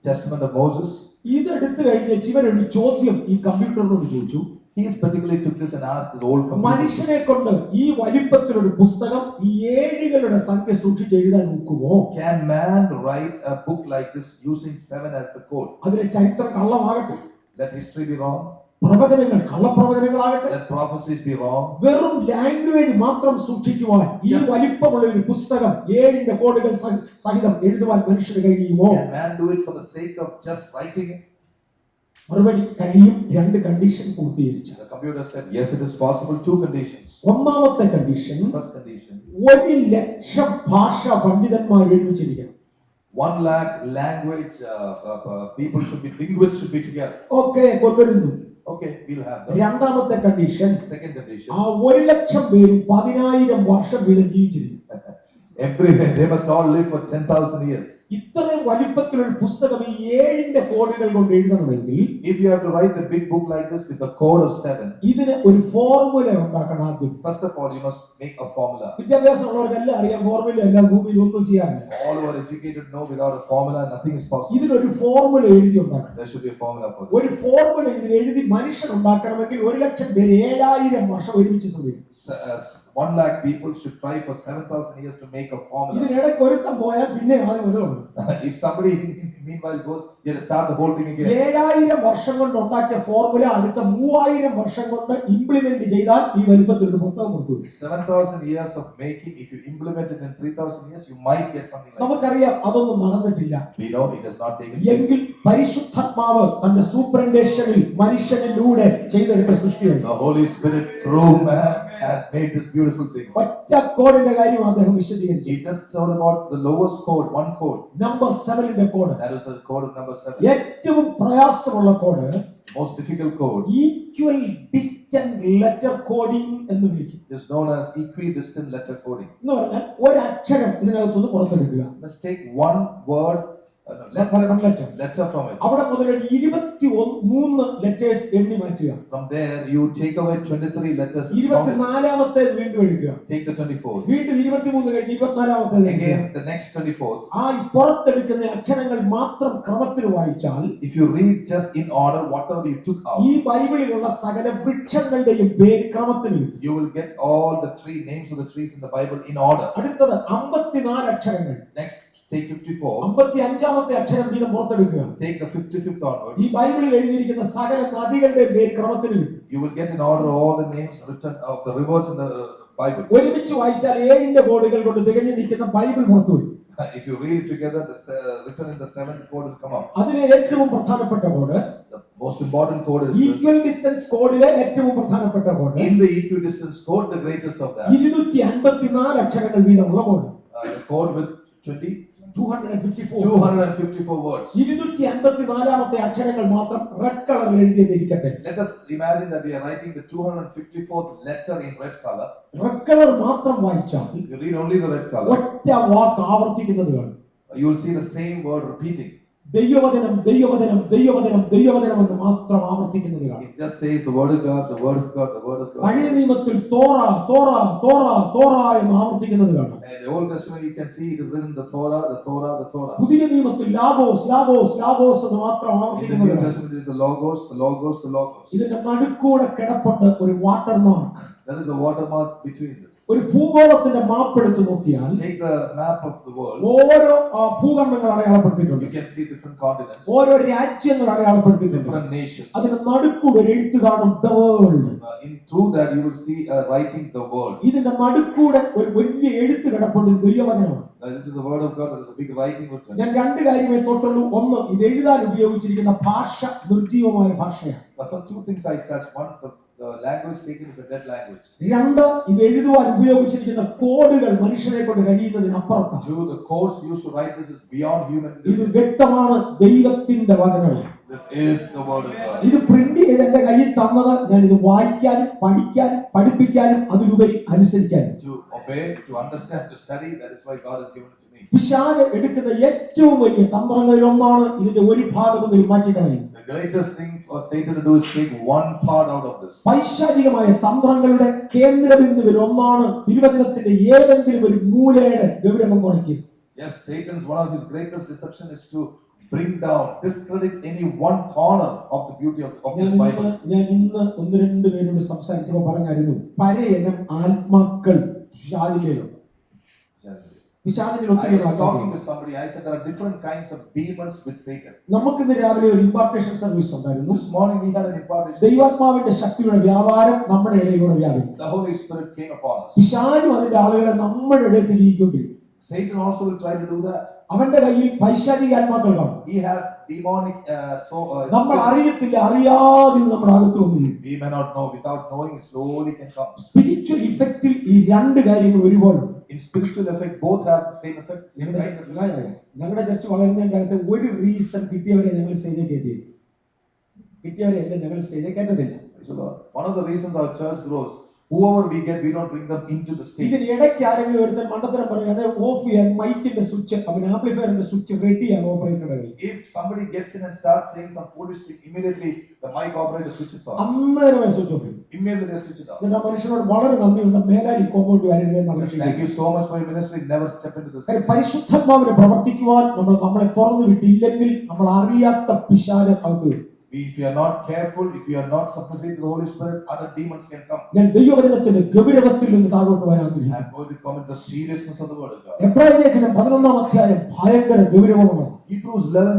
Testament of Moses. ഇതെടുത്തു കഴിഞ്ഞ ഇവരൊരു ചോദ്യം ഈ കമ്പ്യൂട്ടറിനോട് ചോദിച്ചു. He particularly took this and asked this old computer. മനുഷ്യനെ കൊണ്ട് ഈ വലിപ്പത്തിലൊരു പുസ്തകം ഈ ഏഴുകളുടെ സംഖ്യ സൂക്ഷിച്ച് എഴുതാൻ നോക്കുമോ? Can man write a book like this using 7 as the code? അതിലെ ചരിത്രം കള്ളമാകട്ടെ, Let history be wrong. പ്രവചനങ്ങൾ കള്ളപ്രവചനങ്ങളാകട്ടെ, Let prophecies be wrong. വെറും ലാംഗ്വേജ് മാത്രം സൂക്ഷിക്കുവാൻ ഈ വലിപ്പമുള്ള ഒരു പുസ്തകം 7ന്റെ കോഡുകൾ സഹിതം എഴുതുവാൻ മനുഷ്യന് കഴിയുമോ? Can man do it for the sake of just writing it? മറുപടി കഴിയും. 2 കണ്ടീഷൻ പൂർത്തീകരിച്ചു. The computer said yes, it is possible. 2 conditions. ഒന്നാമത്തെ കണ്ടീഷൻ, First condition, 1,00,000 ഭാഷ പണ്ഡിതന്മാർ ഒരുമിച്ചിരിക്കണം. 1 lakh language people should be, linguists should be together. Okay, കൊണ്ടുവരുന്നു. Okay, we'll have them. രണ്ടാമത്തെ condition, Second condition, ആ 1,00,000 പേരും 10,000 വർഷം വീതം ജീവിച്ചിരിക്കും. they must all live for 10,000 years. ഇത്രയും വലിപ്പത്തിലൊരു പുസ്തകം ഈ 7ന്റെ കോഡുകൾ കൊണ്ട് എഴുതണമെങ്കിൽ, If you have to write a big book like this with a code of 7, ഇതിന് ഒരു ഫോർമുല ഉണ്ടാക്കണം ആദ്യം. first of all you must make a formula. വിദ്യാഭ്യാസമുള്ളവർക്കെല്ലാം അറിയാം, ഫോർമുല എല്ലാം ഭൂമിയിൽ ഒന്നും ചെയ്യാറില്ല. All who are educated know without a formula nothing is possible. ഇതിനൊരു ഫോർമുല എഴുതി ഉണ്ടാക്കണം. There should be a formula for ഒരു this. ഫോർമുല ഇതിന് എഴുതി മനുഷ്യൻ ഉണ്ടാക്കണമെങ്കിൽ 1,00,000 പേര് 7,000 വർഷം ഒരുമിച്ച് ശ്രമിക്കും. 1 lakh people should try for 7,000 years to make a formula. ഇതിനിടയ്ക്ക് ഒരുത്തം പോയാൽ പിന്നെ ആദ്യം തുടങ്ങും. If somebody meanwhile goes, you have to start the whole thing again. 7,000 വർഷം കൊണ്ട് ഉണ്ടാക്കിയ ഫോർമുല അടുത്ത 3,000 വർഷം കൊണ്ട് ഇംപ്ലിമെന്റ് ചെയ്താൽ ഈ വലിപ്പത്തിലൊരു പുസ്തകം കൊടുക്കും. 7,000 years of making, if you implement it in 3,000 years, you might get something like that. നമുക്കറിയാം അതൊന്നും നടന്നിട്ടില്ല. We know it has not taken എങ്കിൽ place. പരിശുദ്ധാത്മാവ് തന്റെ സൂപ്രണ്ടേഷനിൽ മനുഷ്യനിലൂടെ ചെയ്തെടുത്ത സൃഷ്ടിയാണ്. The Holy Spirit through man has made this beautiful thing. ഒറ്റ കോഡിന്റെ കാര്യം അദ്ദേഹം വിശദീകരിച്ചു. He just told about the lowest code, one code. Number 7ന്റെ code, That was the code of number 7. ഏറ്റവും പ്രയാസമുള്ള code Most difficult code equal distant letter coding എന്ന് വിളിക്കും. is known as equidistant letter coding. എന്ന് പറഞ്ഞാൽ ഒരു അക്ഷരം ഇതിനകത്തുനിന്ന് പുറത്തെടുക്കുക. Let's take one word, letter from it. അവിടെ മുതൽ 23 ലെറ്റേഴ്സ് എണ്ണി മാറ്റുക. From there you take away 23 letters. 24ാമത്തെ വീണ്ടും എടുക്കുക. Take the 24th. വീണ്ടും 23 കഴിഞ്ഞ് 24ാമത്തെ Again the next 24th. ആ പുറത്തെടുക്കുന്ന അക്ഷരങ്ങൾ മാത്രം ക്രമത്തിൽ വായിച്ചാൽ, If you read just in order whatever you took out, ഈ ബൈബിളിലുള്ള സകല വൃക്ഷങ്ങളുടെയും പേര് ക്രമത്തിൽ കിട്ടും. you will get all the names of the trees in the Bible in order. അടുത്തത് 54 അക്ഷരങ്ങൾ. Next take 54. 55ാമത്തെ അക്ഷരം വീതം പുറത്തെടുക്കുക. Take the 55th onwards. ഈ ബൈബിളിൽ എഴുതിയിരിക്കുന്ന സകല നദികളുടെയും പേര് ക്രമത്തിൽ കിട്ടും. You will get in order all the names written of the rivers in the Bible. ഒരുമിച്ച് വായിച്ചാൽ 7ന്റെ കോഡുകൾ കൊണ്ട് തികഞ്ഞു നിൽക്കുന്ന ബൈബിൾ പുറത്തു വരും. If you read it together, written in the 7th code will come up. അതിലെ ഏറ്റവും പ്രധാനപ്പെട്ട code, The most important code is equal distance കോഡിലെ ഏറ്റവും പ്രധാനപ്പെട്ട code, in the equidistance code, the greatest of that. 254 അക്ഷരങ്ങൾ വീതമുള്ള code. The code with 254 words. 254ാമത്തെ അക്ഷരങ്ങൾ മാത്രം റെഡ് കളറിൽ എഴുതിയിരിക്കട്ടെ. Let us imagine that we are writing the 254th letter in red color. Red colour മാത്രം വായിച്ചാൽ You read only the red color. ഒറ്റ വാക്ക് ആവർത്തിക്കുന്നത് കാണും. You will see the same word repeating. ദൈവവചനം ദൈവവചനം ദൈവവചനം ദൈവവചനം എന്ന് മാത്രം ആവർത്തിക്കുന്നത് കാണും. It just says the word of God, the word of God, the word of God. പഴയ നിയമത്തിൽ തോറ തോറ തോറ തോറ എന്ന് ആവർത്തിക്കുന്നത് കാണും. In the Old Testament you can see it is written the Torah, the Torah, the Torah. പുതിയ നിയമത്തിൽ Lagos Lagos Lagos എന്ന് മാത്രം In the ആവർത്തിക്കുന്നത് New കാണും. Testament it is the Logos, the Logos, the Logos. ഇതിന്റെ നടുക്കൂടെ കിടപ്പുണ്ട് ഒരു watermark. There is a watermark between this. ഒരു ഭൂഗോളത്തിന്റെ മാപ്പ് എടുത്ത് നോക്കിയാൽ Take the map of the world. ഓരോ ഭൂഖണ്ഡങ്ങൾ അടയാളപ്പെടുത്തിയിട്ടുണ്ട്. You can see different continents, ഓരോ രാജ്യങ്ങൾ അടയാളപ്പെടുത്തിയിട്ടുണ്ട്. different nations. അതിന്റെ നടുക്കൂടെ ഒരു എഴുത്ത് കാണും, the world. Through that you will see writing the world. ഇതിന്റെ നടുക്കൂടെ ഒരു വലിയ എഴുത്ത് കിടപ്പുണ്ട്, ദൈവവചനമാണ്. This is the word of God. There is a big writing written. ഞാൻ 2 കാര്യമേ തൊട്ടുള്ളൂ. ഒന്ന്, ഇത് എഴുതാൻ ഉപയോഗിച്ചിരിക്കുന്ന ഭാഷ നിർജീവമായ ഭാഷയാണ്. The first 2 things I touched. One, the language taken is a dead language. 2, ഇത് എഴുതുവാൻ ഉപയോഗിച്ചിരിക്കുന്ന കോഡുകൾ മനുഷ്യനെ കൊണ്ട് കഴിയുന്നതിന് അപ്പുറത്താണ്. 2, the codes used to write this is beyond human. ഇത് വ്യക്തമാണ് ദൈവത്തിന്റെ വചനമാണ്. This is the word of God. ഇത് പ്രിന്റ് ചെയ്ത് എന്റെ കയ്യിൽ തന്നത് ഞാൻ ഇത് വായിക്കാനും പഠിക്കാനും പഠിപ്പിക്കാനും അതിലുപരി അനുസരിക്കാനും. To obey, to understand, to study. That is why God has given it to me. പിശാച് എടുക്കുന്ന ഏറ്റവും വലിയ തന്ത്രങ്ങളിൽ ഒന്നാണ് ഇതിന്റെ ഒരു ഭാഗം ഒന്ന് മാറ്റിക്കളയും. The greatest thing for Satan to do is take one part out of this. പൈശാചികമായ തന്ത്രങ്ങളുടെ കേന്ദ്രബിന്ദുവിൽ ഒന്നാണ് തിരുവചനത്തിന്റെ ഏതെങ്കിലും ഒരു മൂലയുടെ ഗൗരവം കുറയ്ക്കുക. Yes, Satan's one of his greatest deception is to bring down, discredit any one corner of the beauty of this Bible. ഞാൻ ഇന്ന് ഒന്ന് രണ്ട് പേരോട് സംസാരിച്ചപ്പോൾ പറഞ്ഞായിരുന്നു പരയനം ആത്മാക്കൾ പിശാചിലെയോ പിശാചിനെ I was talking to somebody. I said there are different kinds of demons with Satan. നമുക്ക് ഇന്ന് രാവിലെ ഒരു ഇംപാർട്ടേഷൻ സർവീസ് ഉണ്ടായിരുന്നു. This morning we had an impartation. ദൈവാത്മാവിന്റെ ശക്തിയുടെ വ്യാപാരം നമ്മുടെ ഇടയിലൂടെ വ്യാപിക്കും. The Holy Spirit came upon us. പിശാചും അതിന്റെ ആളുകളെ നമ്മുടെ ഇടയിൽ തിരികൊണ്ടിരിക്കും. Satan also will try to do that. അവന്റെ കയ്യിൽ പൈശാചിക ആത്മാക്കൾ കാണും. He has demonic നമ്മൾ അറിയത്തില്ല, അറിയാതെ നമ്മുടെ അകത്ത് വന്നു. We may not know, without knowing it slowly can come. Spiritual ഇഫക്റ്റിൽ ഈ രണ്ട് കാര്യങ്ങൾ ഒരുപോലെ. In spiritual effect both have the same effect, same kind of effect. ഞങ്ങളുടെ ചർച്ച വളരുന്നതിന്റെ ഒരു റീസൺ കിട്ടിയവരെ ഞങ്ങൾ സ്റ്റേജിൽ കയറ്റി, കിട്ടിയവരെ അല്ല ഞങ്ങൾ സ്റ്റേജിൽ കയറ്റത്തില്ല. One of the reasons our church grows, whoever we get, we don't bring them into the stage. ഇതിന് ഇടയ്ക്ക് ആരെങ്കിലും ഒരുത്തൻ മണ്ടത്തരം പറയും, അത് ഓഫ് ചെയ്യാൻ മൈക്കിന്റെ സ്വിച്ച്, അവൻ ആംപ്ലിഫയറിന്റെ സ്വിച്ച് റെഡിയാണ് ഓപ്പറേറ്ററുടെ. If somebody gets in and starts saying some foolish thing, immediately the mic operator switches off. അന്നേരമായി സ്വിച്ച് ഓഫ് ചെയ്യും. Immediately they switch it off. എന്നിട്ട് ആ മനുഷ്യനോട് വളരെ നന്ദിയുണ്ട്, മേലാൽ ഈ കോമ്പൗണ്ട് വരരുതെന്ന് അപേക്ഷിക്കുന്നു. Thank you so much for your ministry. Never step into this. പരിശുദ്ധാത്മാവിനെ പ്രവർത്തിക്കുവാൻ നമ്മളെ തുറന്നു വിട്ടില്ലെങ്കിൽ നമ്മൾ അറിയാത്ത പിശാച് അകത്ത് വരും. If you are not careful, if you are not submissive to the Holy Spirit, other demons can come. ഞാൻ ദൈവവചനത്തിന്റെ ഗൗരവത്തിൽ നിന്ന് താഴോട്ട് വരാൻ I am going to comment the seriousness of the word of God. എബ്രായലേഖനം 11-ാം അധ്യായം ഭയങ്കര ഗൗരവമുള്ളതാണ്. Hebrews 11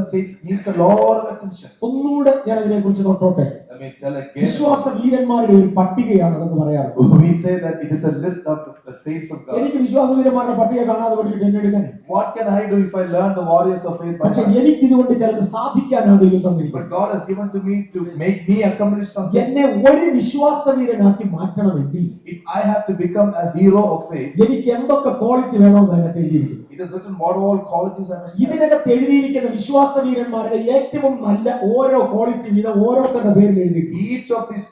needs a lot of attention. ഒന്നുകൂടെ ഞാൻ അതിനെക്കുറിച്ച് നോട്ടോട്ടെ. Let me tell again. വിശ്വാസ വീരന്മാരുടെ ഒരു പട്ടികയാണ് അതെന്ന് പറയാറുണ്ട്. We say that it is a list of the saints of God. എനിക്ക് വിശ്വാസ വീരന്മാരുടെ പട്ടിക കാണാതെ പഠിച്ചിട്ട് എന്നെ എടുക്കാൻ. What can I do if I learn the warriors of faith by പക്ഷേ heart? എനിക്ക് ഇതുകൊണ്ട് ചിലത് സാധിക്കാനാണ് ദൈവം തന്നിരിക്കുന്നത്. But God has given to me to make me accomplish something. എന്നെ ഒരു വിശ്വാസ വീരനാക്കി മാറ്റണമെങ്കിൽ If I have to become a hero of faith, എനിക്ക് എന്തൊക്കെ ക്വാളിറ്റി വേണമെന്ന് അതിനകത്ത് എഴുതിയിരിക്കുന്നു. it is written what all qualities I must have. ഇതിനകത്ത് എഴുതിയിരിക്കുന്ന വിശ്വാസ വീരന്മാരുടെ ഏറ്റവും നല്ല ഓരോ ക്വാളിറ്റി വീതം ഓരോരുത്തരുടെ പേരിൽ എഴുതിയിട്ടുണ്ട്. Each of these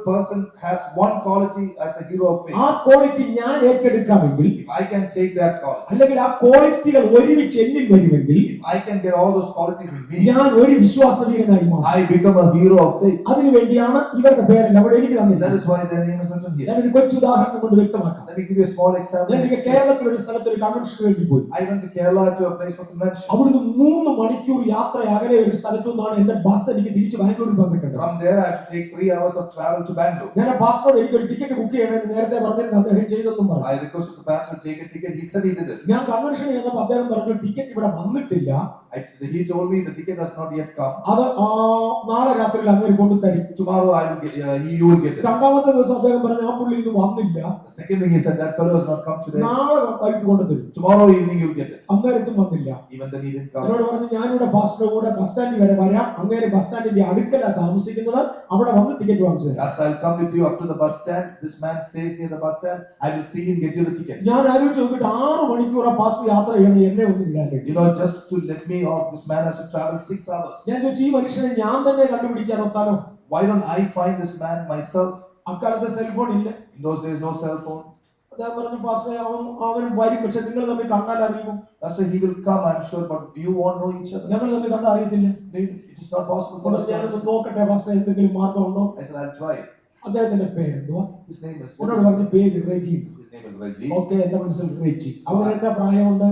person has one quality as a hero of faith. ആ ക്വാളിറ്റി ഞാൻ ഏറ്റെടുക്കാമെങ്കിൽ, If I can take that quality, അല്ലെങ്കിൽ ആ ക്വാളിറ്റികൾ ഒരുമിച്ച് എന്നിൽ വരുമെങ്കിൽ, if I can get all those qualities in me, ഞാൻ ഒരു വിശ്വാസ വീരനായി മാറും. I become a hero of faith. അതിനുവേണ്ടിയാണ് ഇവരുടെ പേരല്ല അവിടെ എനിക്ക് That തന്നിരിക്കുന്നത്. is why their name is written here. ഞാൻ ഒരു കൊച്ചു ഉദാഹരണം കൊണ്ട് വ്യക്തമാക്കാം. Let me give you a small example. ഞാൻ കേരളത്തിൽ ഒരു സ്ഥലത്ത് ഒരു കൺവെൻഷന് വേണ്ടി പോയി. I went to Kerala to a place for convention. അവിടുന്ന് 3 മണിക്കൂർ യാത്ര അകലെ ഒരു സ്ഥലത്തു നിന്നാണ് എന്റെ ബസ് എനിക്ക് തിരിച്ച് ബാംഗ്ലൂരിൽ വന്നിട്ടുണ്ട്. From there I have to take 3 hours of travel to Bangalore. ഞാൻ ആ പാസ്പോർട്ട് എനിക്ക് ഒരു ടിക്കറ്റ് ബുക്ക് ചെയ്യണമെന്ന് നേരത്തെ പറഞ്ഞിരുന്നു, അദ്ദേഹം ചെയ്തെന്നും പറഞ്ഞു. I requested the pastor to take a ticket. He said he did it. ഞാൻ കൺവെൻഷൻ ചെയ്യുന്നപ്പോൾ അദ്ദേഹം പറഞ്ഞു ടിക്കറ്റ് ഇവിടെ വന്നിട്ടില്ല. He told me the ticket has not yet come. അത് നാളെ രാത്രിയിൽ അങ്ങനെ കൊണ്ടു തരും. Tomorrow I will get. You will get it. രണ്ടാമത്തെ ദിവസം അദ്ദേഹം പറഞ്ഞു ആ പുള്ളി ഇത് വന്നില്ല. The second thing he said, that fellow has not come today. നാളെ വൈകിട്ട് കൊണ്ടു തരും. Tomorrow evening you will get it. അന്നേരത്തും വന്നില്ല. Even then he didn't come. എന്നോട് പറഞ്ഞു ഞാനിവിടെ പാസ്റ്ററുടെ കൂടെ ബസ് സ്റ്റാൻഡിൽ വരെ വരാം, അങ്ങനെ ബസ് സ്റ്റാൻഡിന്റെ അടുക്കലാണ് താമസിക്കുന്നത്, അവിടെ വന്ന് ടിക്കറ്റ് വാങ്ങിച്ചു തരാം. Pastor, I'll come with you up to the bus stand. This man stays near the bus stand. I will see him get you the ticket. ഞാൻ ആലോചിച്ച് നോക്കിയിട്ട് 6 മണിക്കൂർ ആ പാസ്റ്റർ യാത്ര ചെയ്യണം എന്നെ ഒന്നും ഇടാൻ വേണ്ടി. You know, just to let me off, this man has to travel 6 hours. ഞാൻ ചോദിച്ചു ഈ മനുഷ്യനെ ഞാൻ തന്നെ കണ്ടുപിടിക്കാൻ ഒത്താലോ? Why don't I find this man myself? അക്കാലത്ത് സെൽഫോൺ ഇല്ല. In those days, no cell phone. അദ്ദേഹം പറഞ്ഞു പാസ്റ്റർ അവൻ വരും, പക്ഷെ നിങ്ങൾ തമ്മിൽ കണ്ടാൽ അറിയുമോ? Pastor, he will come, I'm sure, but you won't know each other. ഞങ്ങൾ തമ്മിൽ കണ്ടാൽ അറിയത്തില്ല. It is not possible for us to ഞാനൊന്ന് understand. നോക്കട്ടെ പാസ്റ്റർ എന്തെങ്കിലും മാർഗമുണ്ടോ? I said, I'll try. അദ്ദേഹത്തിന്റെ പേരെന്തുവാ? His name is. എന്നോട് പറഞ്ഞു പേര് Reji. His name is Reggie. Okay, എന്റെ മനസ്സിൽ റെജി. അവൻ എന്താ പ്രായമുണ്ട്?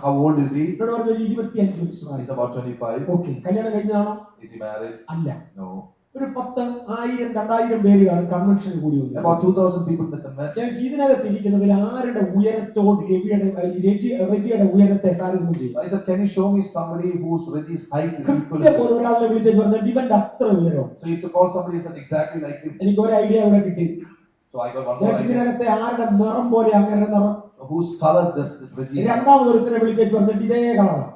How old is he? എന്നോട് പറഞ്ഞു 25 വയസ്സായി. He's about 25. ഓക്കെ, കല്യാണം കഴിഞ്ഞാണോ? Is he married? അല്ല. No. ഒരു 10,000-2,000 പേരാണ് കൺവെൻഷന് കൂടി വന്നത്. About 2,000 people in the convention. ഇതിനകത്ത് ഇരിക്കുന്നതിൽ ആരുടെ ഉയരത്തോട് റെജിയുടെ ഉയരത്തെ താരതമ്യം ചെയ്യും? I said, can you show me somebody whose Reggie's height is equal to കൃത്യപോലെ ഒരാളെ വിളിച്ചു പറഞ്ഞിട്ട് ഇവന്റെ അത്ര ഉയരം. So you took call somebody and said exactly like him. എനിക്ക് ഒരു ഐഡിയ ഇവിടെ കിട്ടി. So I got one more idea. ഇതിനകത്തെ ആരുടെ നിറം പോലെ അങ്ങനെ നിറം. Whose color this Reggie? രണ്ടാമതൊരുത്തനെ വിളിച്ചു പറഞ്ഞിട്ട് ഇതേ കളറാണ്.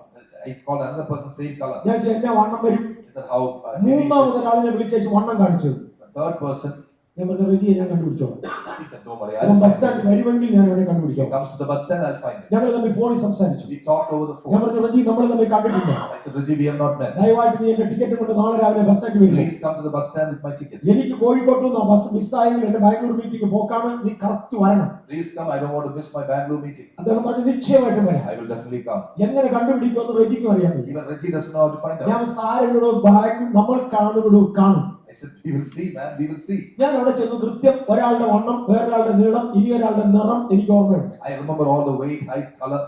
I called another person same color. ഞാൻ എന്നെ വണ്ണം വരും. He said how? മൂന്നാമതൊരാളിനെ വിളിച്ചു വണ്ണം കാണിച്ചു. The third person. ഞാൻ പറഞ്ഞു റെജിയെ ഞാൻ കണ്ടുപിടിച്ചോളാം. He said, don't worry, അപ്പം I'll ബസ് find സ്റ്റാൻഡിൽ him. വരുമെങ്കിൽ ഞാൻ അവനെ If he കണ്ടുപിടിക്കാം. comes to the bus stand, I'll find him. ഞങ്ങൾ തമ്മിൽ ഫോണിൽ സംസാരിച്ചു. We talked over the ഞാൻ phone. പറഞ്ഞു, റജി നമ്മൾ തമ്മിൽ കണ്ടിട്ടില്ല. I said, Reggie, we have not met. ദയവായിട്ട് നീ എന്റെ ടിക്കറ്റ് കൊണ്ട് നാളെ രാവിലെ ബസ് സ്റ്റാൻഡിൽ വരിക. Please come to the bus stand with my ticket. എനിക്ക് കോഴിക്കോട്ട് നിന്ന് ബസ് മിസ്സായെങ്കിൽ എന്റെ ബാംഗ്ലൂർ മീറ്റിംഗ് പോക്കാണ്, നീ കറക്റ്റ് വരണം. Please come, I don't want to miss my Bangalore meeting. അദ്ദേഹം പറഞ്ഞു, നിശ്ചയമായിട്ടും വരാം. I will definitely come. എങ്ങനെ കണ്ടുപിടിക്കുമെന്ന് റജിക്കും അറിയാൻ പറ്റും. Even Reggie doesn't know how to find out. ഞാൻ സാരങ്ങളോ ബാഗ് നമ്മൾ കാണും. I said, we will see, man, we will see. ഞാൻ അവിടെ ചെന്ന് കൃത്യം ഒരാളുടെ വണ്ണം, വേറൊരാളുടെ നീളം, ഇനി ഒരാളുടെ നിറം എനിക്ക് ഓർമ്മയുണ്ട്. I remember all the weight, height, color.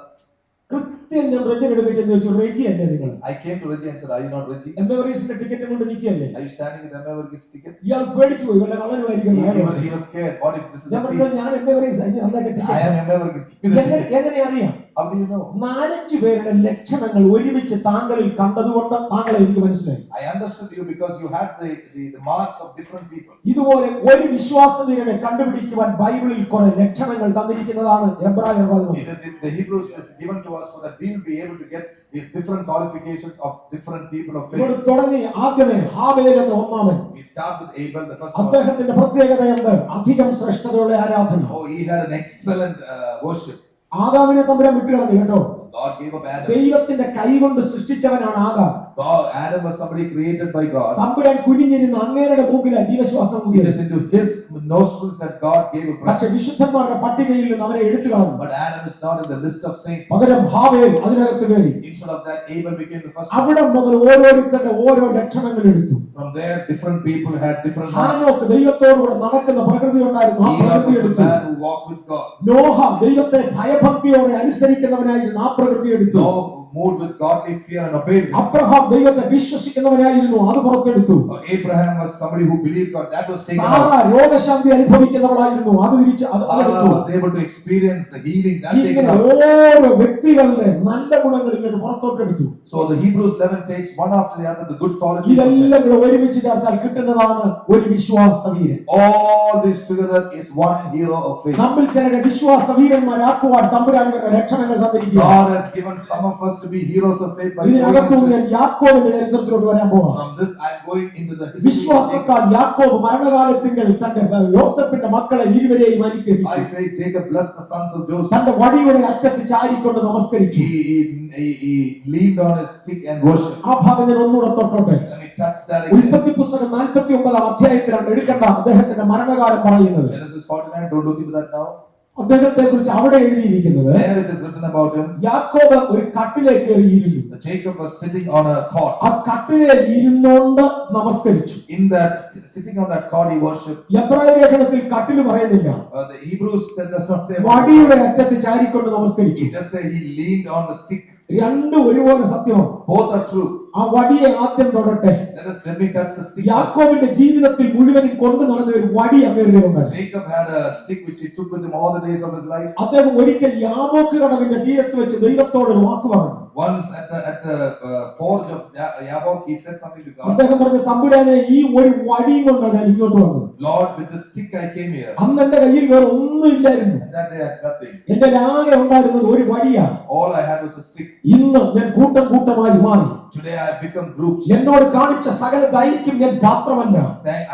കൃത്യം ഞാൻ റജിയുടെ അടുക്കൽ ചെന്ന് ചോദിച്ചു, റജി അല്ലേ നിങ്ങൾ? I came to Reggie and said, are you not Reggie? എംഎവറീസിന്റെ ടിക്കറ്റ് കൊണ്ട് നിൽക്കുകയല്ലേ? Are you standing with Emma's ticket? ഇയാൾ പേടിച്ചു പോയി, വല്ല കള്ളനുമായിരിക്കും. He was scared. What if this is ഞാൻ a പറഞ്ഞു, thief? ഞാൻ എംഎവറീസ് I am Emma's. Give me the ticket. എങ്ങനെ അറിയാം? How do you know? 4-5 പേരുടെ ലക്ഷണങ്ങൾ ഒരുമിച്ച് താങ്കളിൽ കണ്ടതുകൊണ്ട് താങ്കളെ എനിക്ക് മനസ്സിലായി. I understood you because you had the marks of different people. ഇതുപോലെ ഒരു വിശ്വാസവീരനെ കണ്ടുപിടിക്കുവാൻ ബൈബിളിൽ കുറെ ലക്ഷണങ്ങൾ തന്നിരിക്കുന്നതാണ് എബ്രായർ 11. It is in the Hebrews is given to us so that we will be able to get these different qualifications of different people of faith. ഇവിടെ തുടങ്ങി ആദ്യമേ ഹാബേൽ എന്ന ഒന്നാമൻ. We start with Abel, the first one. അദ്ദേഹത്തിന്റെ പ്രത്യേകത എന്ത്? അധികം ശ്രേഷ്ഠതയുള്ള ആരാധന. Oh, he had an excellent worship. ആദാമിനെ തമ്പുരാൻ വിട്ടുകളഞ്ഞു കേട്ടോ. God gave up Adam. ദൈവത്തിന്റെ കൈകൊണ്ട് സൃഷ്ടിച്ചവനാണ് Adam. Adam was somebody created by God. തമ്പുരാൻ കുനിഞ്ഞിരുന്ന അങ്ങേരുടെ മൂക്കിലാണ് ജീവശ്വാസം It ഊതിയത്. is into his nostrils that God gave a breath. പക്ഷേ വിശുദ്ധന്മാരുടെ പട്ടികയിൽ നിന്ന് അവരെ എടുത്തു കളഞ്ഞു. But Adam is not in the list of saints. പകരം ഹാബേൽ അതിനകത്ത് കയറി. Instead of that, Abel became the first one. അവിടെ മുതൽ ഓരോരുത്തരുടെ ഓരോ ലക്ഷണങ്ങൾ എടുത്തു. From there, different people had different marks. ഹാനോക്ക് ദൈവത്തോടുകൂടെ നടക്കുന്ന പ്രകൃതി ഉണ്ടായിരുന്നു, ആ Enoch പ്രകൃതി was the എടുത്തു. man who walked with God. Noah ദൈവത്തെ ഭയഭക്തിയോടെ അനുസരിക്കുന്നവനായിരുന്നു, ആ പ്രകൃതി എടുത്തു. Noah moved with godly fear and obeyed him. Abraham ദൈവത്തെ വിശ്വസിക്കുന്നവനായിരുന്നു, അത് പുറത്തെടുത്തു. Abraham was somebody who believed God. That was taken Sarah out. രോഗശാന്തി അനുഭവിക്കുന്നവളായിരുന്നു, അത് തിരിച്ച് Sarah was able to experience the healing. That taken ഇങ്ങനെ out. ഓരോ വ്യക്തികളുടെ നല്ല ഗുണങ്ങൾ ഇങ്ങോട്ട് പുറത്തോട്ടെടുത്തു. So the Hebrews 11 takes one after the other the good qualities of them. ഇതെല്ലാം കൂടെ ഒരുമിച്ച് ചേർത്താൽ കിട്ടുന്നതാണ് ഒരു വിശ്വാസവീരൻ. All this together is one hero of faith. നമ്മൾ ചിലരെ വിശ്വാസവീരന്മാരാക്കുവാൻ തമ്പുരാൻ ഇവരുടെ ലക്ഷണങ്ങൾ തന്നിരിക്കുന്നു. God has given some of us to be heroes of faith by ഇതിനകത്തുനിന്ന് ഞാൻ യാക്കോബിന്റെ ചരിത്രത്തിലോട്ട് വരാൻ പോവാം. From this I am going into the history. വിശ്വാസത്താൽ യാക്കോബ് മരണകാലത്തിങ്കിൽ തന്റെ യോസേഫിന്റെ മക്കളെ ഇരുവരെയും അനുഗ്രഹിച്ചു. By faith Jacob blessed the sons of Joseph. തന്റെ വടിയുടെ അറ്റത്ത് ചാരിക്കൊണ്ട് നമസ്കരിച്ചു. He leaned on his stick and worshipped. ആ ഭാഗം ഞാൻ ഒന്നുകൂടെ തൊട്ടോട്ടെ. Let me touch that again. ഉൽപ്പത്തി പുസ്തകം 49 അധ്യായത്തിലാണ് എടുക്കേണ്ട അദ്ദേഹത്തിന്റെ മരണകാലം പറയുന്നത്. Genesis 49, don't look into that now. അദ്ദേഹത്തെ കുറിച്ച് അവിടെ എഴുതിയിരിക്കുന്നത്, There it is written about him. യാക്കോബ് ഒരു കട്ടിലേക്ക് കയറിയിരുന്നു. Jacob was sitting on a cot. ആ കട്ടിലിൽ ഇരുന്നുകൊണ്ട് നമസ്കരിച്ചു. In that sitting on that cot he worshipped. എബ്രായ ലേഖനത്തിൽ കട്ടിൽ പറയുന്നില്ല, The Hebrews does not say. വടിയുടെ അറ്റത്ത് ചാരിക്കൊണ്ട് നമസ്കരിച്ചു. He just say he leaned on the stick. രണ്ടും ഒരുപോലെ സത്യമാണ്. Both are true. ആ വടിയെ ആദ്യം തൊടട്ടെ. Let me touch the stick. യാക്കോബിന്റെ ജീവിതത്തിൽ മുഴുവനും കൊണ്ടു നടന്ന ഒരു വടി അങ്ങേരുണ്ട്. Jacob had a stick which he took with him all the days of his life. അദ്ദേഹം ഒരിക്കൽ യാബോക്ക് കടവിന്റെ തീരത്ത് വെച്ച് ദൈവത്തോട് ഒരു വാക്ക് പറഞ്ഞു. Once at the forge of Yabok he said something to God. അദ്ദേഹം പറഞ്ഞു, തമ്പുരാനെ ഈ ഒരു വടി കൊണ്ടാണ് ഞാൻ ഇങ്ങോട്ട് വന്നത്. Lord, with the stick I came here. അന്ന് എന്റെ കയ്യിൽ വേറെ ഒന്നും ഇല്ലായിരുന്നു. That day I had nothing. എന്റെ ആകെ ഉണ്ടായിരുന്നത് ഒരു വടിയാ. All I had was a stick. ഇന്ന് ഞാൻ കൂട്ടം കൂട്ടമായി മാറി. Today I have become groups. എന്നോട് കാണിച്ച സകല ദൈക്യം ഞാൻ പാത്രമല്ല.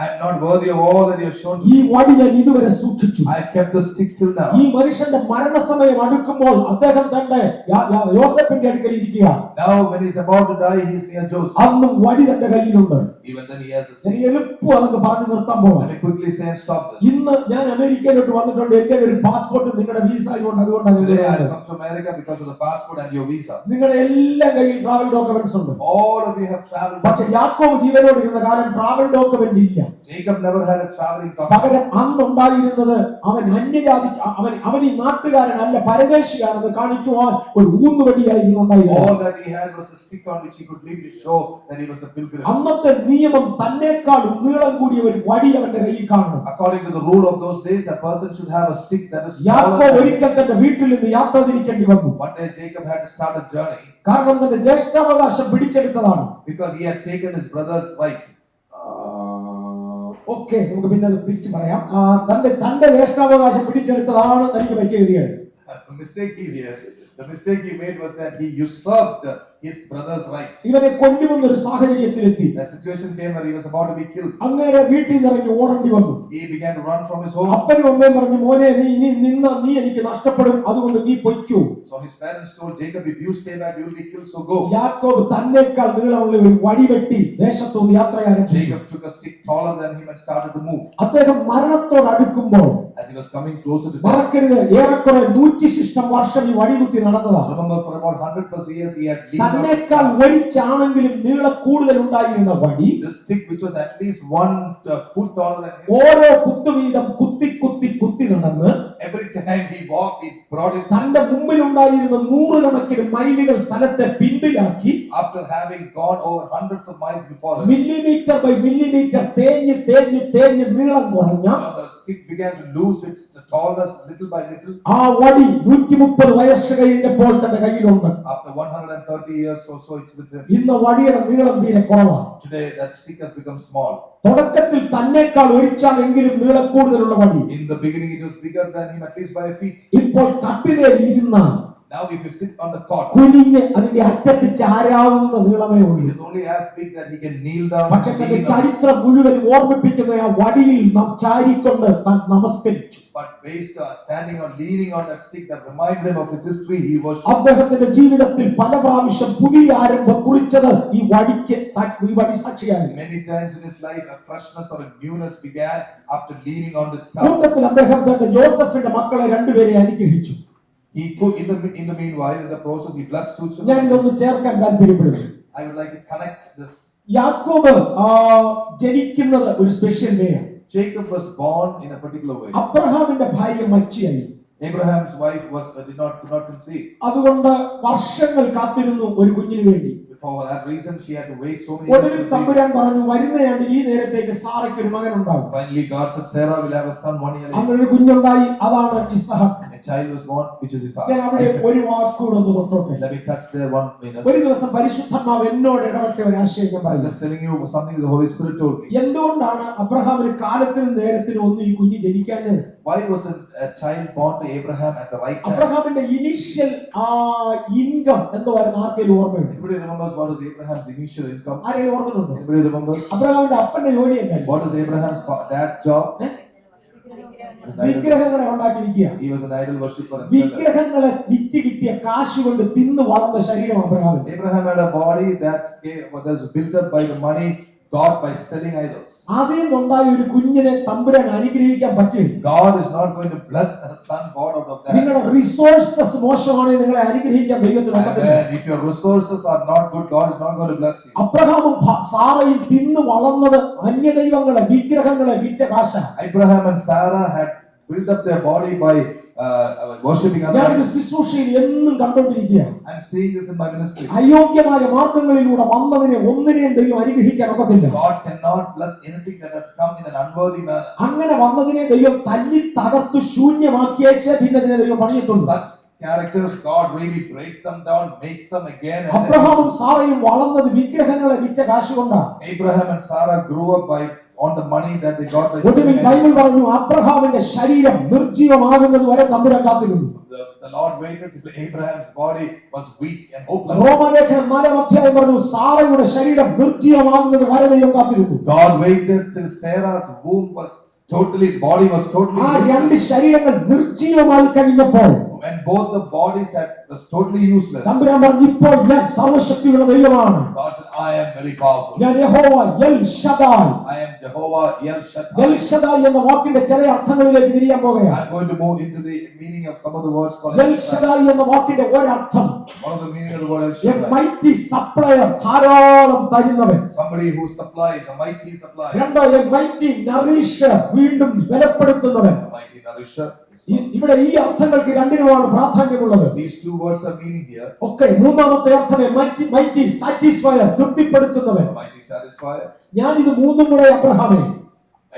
I am not worthy of all that you have shown ഈ me. വടി ഞാൻ ഇതുവരെ സൂക്ഷിച്ചു. I have kept the stick till now. ഈ മനുഷ്യന്റെ മരണസമയം അടുക്കുമ്പോൾ അദ്ദേഹം തന്റെ യോസേഫിന്റെ അടുക്കൽ ഇരിക്കുക. Now when he is about to die he is near Joseph. അന്നും വടി തന്റെ കയ്യിലുണ്ട്. Even then he has a ഞാൻ stick. എളുപ്പം അതൊക്കെ പറഞ്ഞു നിർത്താൻ പോവാം. Let me quickly say and stop this. ഇന്ന് ഞാൻ അമേരിക്കയിലോട്ട് വന്നിട്ടുണ്ട്. എന്റെ ഒരു പാസ്പോർട്ട് നിങ്ങളുടെ വിസ ആയതുകൊണ്ട് അതുകൊണ്ടാണ് Today I have come to America because of the passport and your visa. നിങ്ങളുടെ എല്ലാ കയ്യിൽ ട്രാവൽ ഡോക്യുമെന്റ്സ് ഉണ്ട്. All of you have traveled. പക്ഷെ യാക്കോബ് ജീവനോട് ഇരുന്ന കാലം ട്രാവൽ ഡോക്യുമെന്റ് ഇല്ല. Jacob never had a traveling document. പകരം അന്നുണ്ടായിരുന്നത് അവൻ അന്യജാതി, അവൻ ഈ നാട്ടുകാരനല്ല പരദേശിയാണെന്ന് കാണിക്കുവാൻ ഒരു ഊന്നുവടിയായിരുന്നു ഉണ്ടായിരുന്നത്. All that he had was a stick on which he could leave to show that he was a pilgrim. അന്നത്തെ നിയമം തന്നേക്കാൾ നീളം കൂടിയ ഒരു വടി അവന്റെ കയ്യിൽ കാണണം. According to the rule of those days, a person should have a stick that is യാക്കോബ് taller. ഒരിക്കൽ തന്റെ വീട്ടിൽ നിന്ന് യാത്ര തിരിക്കേണ്ടി വന്നു. One day Jacob had to start a journey കാരണം തന്റെ ജ്യേഷ്ഠാവകാശം പിടിച്ചെടുത്തതാണ്. because he had taken his brother's right. Okay, നമുക്ക് പിന്നെ അത് തിരിച്ചു പറയാം. തന്റെ ജ്യേഷ്ഠാവകാശം പിടിച്ചെടുത്തതാണ് തനിക്ക് പറ്റിയ ഗതികേട്. The mistake he made was that he usurped his brother's right. ഇവനെ കൊല്ലുമെന്ന ഒരു സാഹചര്യത്തിലെത്തി. A situation came where he was about to be killed. അങ്ങനെ വീട്ടിൽ നിന്ന് ഇറങ്ങി ഓടേണ്ടി വന്നു. He began to run from his home. അപ്പനും അമ്മയും പറഞ്ഞു, മോനെ നീ ഇനി നിന്നാ നീ എനിക്ക് നഷ്ടപ്പെടും, അതുകൊണ്ട് നീ പൊയ്ക്കോ. So his parents told Jacob, if you stay back, you will be killed, so go. യാക്കോബ് തന്നേക്കാൾ നീളമുള്ള ഒരു വടി വെട്ടി ദേശത്തോട് യാത്ര ആരംഭിച്ചു. Jacob took a stick taller than him and started to move. അദ്ദേഹം മരണത്തോട് അടുക്കുമ്പോൾ As he was coming closer to death, മറക്കരുത്, ഏറെക്കുറെ 100 വർഷം ഈ വടികുത്തി നടന്നതാണ്. remember, for about 100+ years he had leaned on his തന്നേക്കാൾ staff. ഒരിച്ചാണെങ്കിലും നീള കൂടുതൽ ഉണ്ടായിരുന്ന വടി The stick, which was at least 1 foot taller than him, ഓരോ കുത്തുവീതം കുത്തി നടന്ന് every time he walked, he brought it. തന്റെ മുമ്പിലുണ്ടായിരുന്ന 100 കണക്കിന് മൈലുകൾ സ്ഥലത്തെ പിണ്ടിലാക്കി. After having gone over hundreds of miles before him, millimetre by millimetre തേഞ്ഞ് നീളം കുറഞ്ഞ the stick began to lose its tallness little by little. ആ വടി 130 വയസ്സ് കഴിഞ്ഞപ്പോൾ തന്റെ കയ്യിലുണ്ട്. After 130 years or so, it's with him. ഇന്ന് വടിയുടെ നീളം തീരെ കുറവാണ്. Today that stick has become small. തുടക്കത്തിൽ തന്നേക്കാൾ ഒരിച്ചാലെങ്കിലും നീളം കൂടുതലുള്ള വടി. In the beginning it was bigger than him, at least by a feet. ഇപ്പോൾ കട്ടിലേൽ ഇരുന്ന Now if you sit on the cot, കുനിഞ്ഞ് അതിന്റെ അറ്റത്ത് ചാരാവുന്ന നീളമേ it ഉള്ളൂ. is only as big that he can kneel down. പക്ഷേ തന്റെ ചരിത്രം മുഴുവൻ ഓർമ്മിപ്പിക്കുന്ന ആ വടിയിൽ നാം ചാരിക്കൊണ്ട് നമസ്കരിച്ചു. But based standing or leaning on that stick that reminded him of his history, he worshipped. അദ്ദേഹത്തിന്റെ ജീവിതത്തിൽ പല പ്രാവശ്യം പുതിയ ആരംഭം കുറിച്ചത് ഈ വടി സാക്ഷിയായി. Many times in his life a freshness or a newness began after leaning on this staff. കൂട്ടത്തിൽ അദ്ദേഹം തന്റെ ജോസഫിന്റെ മക്കളെ രണ്ടുപേരെ അനുഗ്രഹിച്ചു. He could, in the meanwhile, in the process, he blessed 2 children. ഞാൻ ഇതൊന്ന് ചേർക്കാൻ താല്പര്യപ്പെടുന്നു. I would like to connect this. യാക്കോബ് ജനിക്കുന്നത് ഒരു സ്പെഷ്യൽ ഡേ ആണ്. Jacob was born in a particular way. അബ്രഹാമിന്റെ ഭാര്യ മച്ചിയായി. Abraham's wife could not conceive. അതുകൊണ്ട് വർഷങ്ങൾ കാത്തിരുന്നു ഒരു കുഞ്ഞിന് വേണ്ടി. For that reason, she had to wait so many ഒടുവിൽ years. തമ്പുരാൻ പറഞ്ഞു, വരുന്നയാണ്ട് ഈ നേരത്തേക്ക് സാറയ്ക്ക് ഒരു മകൻ ഉണ്ടാകും. Finally, God said, Sarah will have a son 1 year later. അങ്ങനെ ഒരു കുഞ്ഞുണ്ടായി, അതാണ് Ishaq. A child was born, which is Isaac. ഞാൻ അവിടെ ഒരു വാക്കുകൂടെ ഒന്ന് തൊട്ടോട്ടെ. Let me touch there 1 minute. ഒരു ദിവസം പരിശുദ്ധാത്മാവ് എന്നോട് ഇടപെട്ട ഒരു ആശയം ഞാൻ I'm പറഞ്ഞു. just telling you something the Holy Spirit told me. എന്തുകൊണ്ടാണ് അബ്രഹാമിന് കാലത്തിനും നേരത്തിനും ഒന്നും ഈ കുഞ്ഞ് ജനിക്കാഞ്ഞത്? Why was a child born to Abraham at the right time? അബ്രഹാമിന്റെ ഇനിഷ്യൽ ഇൻകം എന്ന് പറയുന്ന ആർക്കെങ്കിലും ഓർമ്മയുണ്ട്? Everybody remembers what was Abraham's initial income? ആരെങ്കിലും ഓർക്കുന്നുണ്ടോ? Everybody remembers? അബ്രഹാമിന്റെ അപ്പന്റെ ജോലി എന്തായിരുന്നു? What was Abraham's dad's job? വിഗ്രഹങ്ങളെ ഉണ്ടാക്കിയിരിക്കുക. He was an idol worshipper and seller. വിഗ്രഹങ്ങളെ വിറ്റ് കിട്ടിയ കാശ് കൊണ്ട് തിന്നു വളർന്ന ശരീരം അബ്രഹാമിന്റെ. Abraham had a body that was built up by the money got by selling idols. അതിൽ നിന്നുണ്ടായ ഒരു കുഞ്ഞിനെ തമ്പുരാൻ അനുഗ്രഹിക്കാൻ പറ്റില്ല. God is not going to bless a son born out of that. നിങ്ങളുടെ റിസോഴ്സസ് മോശമാണെങ്കിൽ നിങ്ങളെ അനുഗ്രഹിക്കാൻ ദൈവത്തിന് ഒക്കത്തില്ല. If your resources are not good, God is not going to bless you. അബ്രഹാമും സാറയും തിന്നു വളർന്നത് അന്യദൈവങ്ങളെ വിഗ്രഹങ്ങളെ വിറ്റ കാശാണ്. Abraham and Sarah had built up their body by worshipping other ഞാൻ idols. ശുശ്രൂഷയിൽ എന്നും കണ്ടുകൊണ്ടിരിക്കുകയാണ്. I'm seeing this in my ministry. അയോഗ്യമായ മാർഗങ്ങളിലൂടെ വന്നതിനെ ഒന്നിനെയും ദൈവം അനുഗ്രഹിക്കാൻ ഒക്കത്തില്ല. God cannot bless anything that has come in an unworthy manner. അങ്ങനെ വന്നതിനെ ദൈവം തല്ലി തകർത്തു ശൂന്യമാക്കിയേച്ച് പിന്നെ അതിനെ ദൈവം പണിയത്തുള്ളൂ. Such characters, God really breaks them down, makes them again. And അബ്രഹാമും സാറയും വളർന്നത് വിഗ്രഹങ്ങളെ വിറ്റ കാശ് കൊണ്ടാണ്. Abraham and Sarah grew up on the money that they got by ഒടുവിൽ selling ബൈബിൾ idols. പറഞ്ഞു അബ്രഹാമിന്റെ ശരീരം നിർജീവമാകുന്നത് വരെ തമ്പുരാൻ കാത്തിരുന്നു. The Lord waited till Abraham's body was weak and hopeless. റോമാലേഖനം 4-ാം അധ്യായം പറഞ്ഞു സാറയുടെ ശരീരം നിർജീവമാകുന്നത് വരെ ദൈവം കാത്തിരുന്നു. God waited till Sarah's womb was body was totally ആ രണ്ട് useless. ശരീരങ്ങൾ നിർജീവമായി കഴിഞ്ഞപ്പോൾ When both the bodies was totally useless, തമ്പുരാൻ പറഞ്ഞു ഇപ്പോൾ ഞാൻ സർവശക്തിയുള്ള ദൈവമാണ്. God said, I am very powerful. ഞാൻ യഹോവ L Shaddai. I am Jehovah El Shaddai. L Shaddai എന്ന വാക്കിന്റെ ചില അർത്ഥങ്ങളിലേക്ക് തിരിയാൻ പോകുകയാണ്. I'm going to move into the meaning of some of the words called L Shaddai എന്ന വാക്കിന്റെ ഒരർത്ഥം One of the meaning of the word El a Shaddai. mighty supplier, ധാരാളം തരുന്നവൻ. Somebody who supplies, a mighty supplier. രണ്ട് a mighty nourisher, വീണ്ടും ബലപ്പെടുത്തുന്നവൻ. A mighty nourisher. ഇവിടെ ഈ അർത്ഥങ്ങൾക്ക് രണ്ടിനുമാണ് പ്രാധാന്യമുള്ളത്. These two words are meaning here. Okay, മൂന്നാമത്തെ അർത്ഥം mighty satisfier, തൃപ്തിപ്പെടുത്തുന്നവൻ. A mighty satisfier. ഞാൻ ഇത് മൂന്നും കൂടെ അബ്രഹാമേ.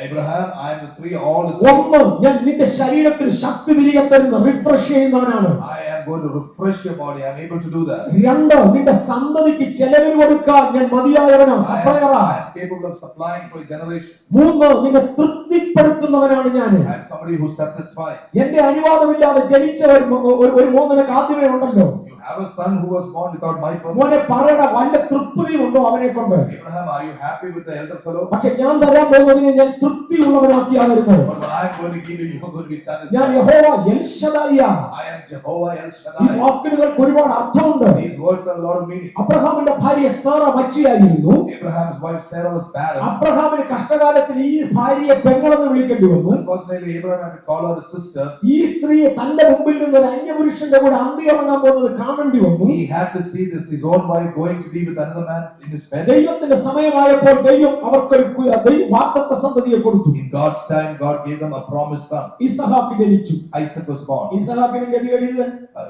Abraham, I am the three, all the three. ഒന്ന്, ഞാൻ നിന്റെ ശരീരത്തിൽ ശക്തി തിരികെ തരുന്ന റിഫ്രഷ് ചെയ്യുന്നവനാണ്. I am going to refresh your body. I am able to do that. രണ്ട്, നിന്റെ സന്തതിക്ക് ചെലവിന് കൊടുക്കാൻ ഞാൻ മതിയായവനാണ്, സപ്ലയറാ. I am capable of supplying for a generation. മൂന്ന്, നിന്നെ തൃപ്തിപ്പെടുത്തുന്നവനാണ് ഞാൻ. I am somebody who satisfies. എന്റെ അനുവാദമില്ലാതെ ജനിച്ച ഒരു മോദനക്ക് ആദ്യമേ ഉണ്ടല്ലോ. You have a son who was born without my permission. മോനെ പറയടാ വല്ല തൃപ്തി ഉണ്ടോ അവനെ കൊണ്ട്? Abraham, are you happy with the elder fellow? പക്ഷെ ഞാൻ തരാൻ പോകുന്നതിനെ ഞാൻ തൃപ്തിയുള്ളവനാക്കിയാണ് വരുന്നത്. But what I am going to give you, you are going to be satisfied. ഞാൻ യഹോവ L ശദായിയാണ്. I am Jehovah El ഈ Shaddai. വാക്കുകൾക്ക് ഒരുപാട് അർത്ഥമുണ്ട്. These words have a lot of meaning. അബ്രഹാമിന്റെ ഭാര്യ Sara മച്ചിയായിരുന്നു. Abraham's wife Sarah was barren. അബ്രഹാമിന് കഷ്ടകാലത്തിൽ ഈ ഭാര്യയെ പെങ്ങളെന്ന് വിളിക്കേണ്ടി വന്നു. Unfortunately, Abraham had to call her a sister. ഈ സ്ത്രീയെ തന്റെ മുമ്പിൽ നിന്ന് ഒരു അന്യപുരുഷന്റെ കൂടെ അന്തി ഇറങ്ങാൻ പോകുന്നത് കാണേണ്ടി വന്നു. He had to see this, his own wife going to be with another man in his bed. ദൈവത്തിന്റെ സമയമായപ്പോൾ ദൈവം അവർക്കൊരു വാഗ്ദത്ത സന്തതിയെ കൊടുത്തു. In God's time, God gave them a promised son. ഇസഹാക്ക് ജനിച്ചു. Isaac was born. ഇസഹാക്കിന് ഗതികേടിയത്.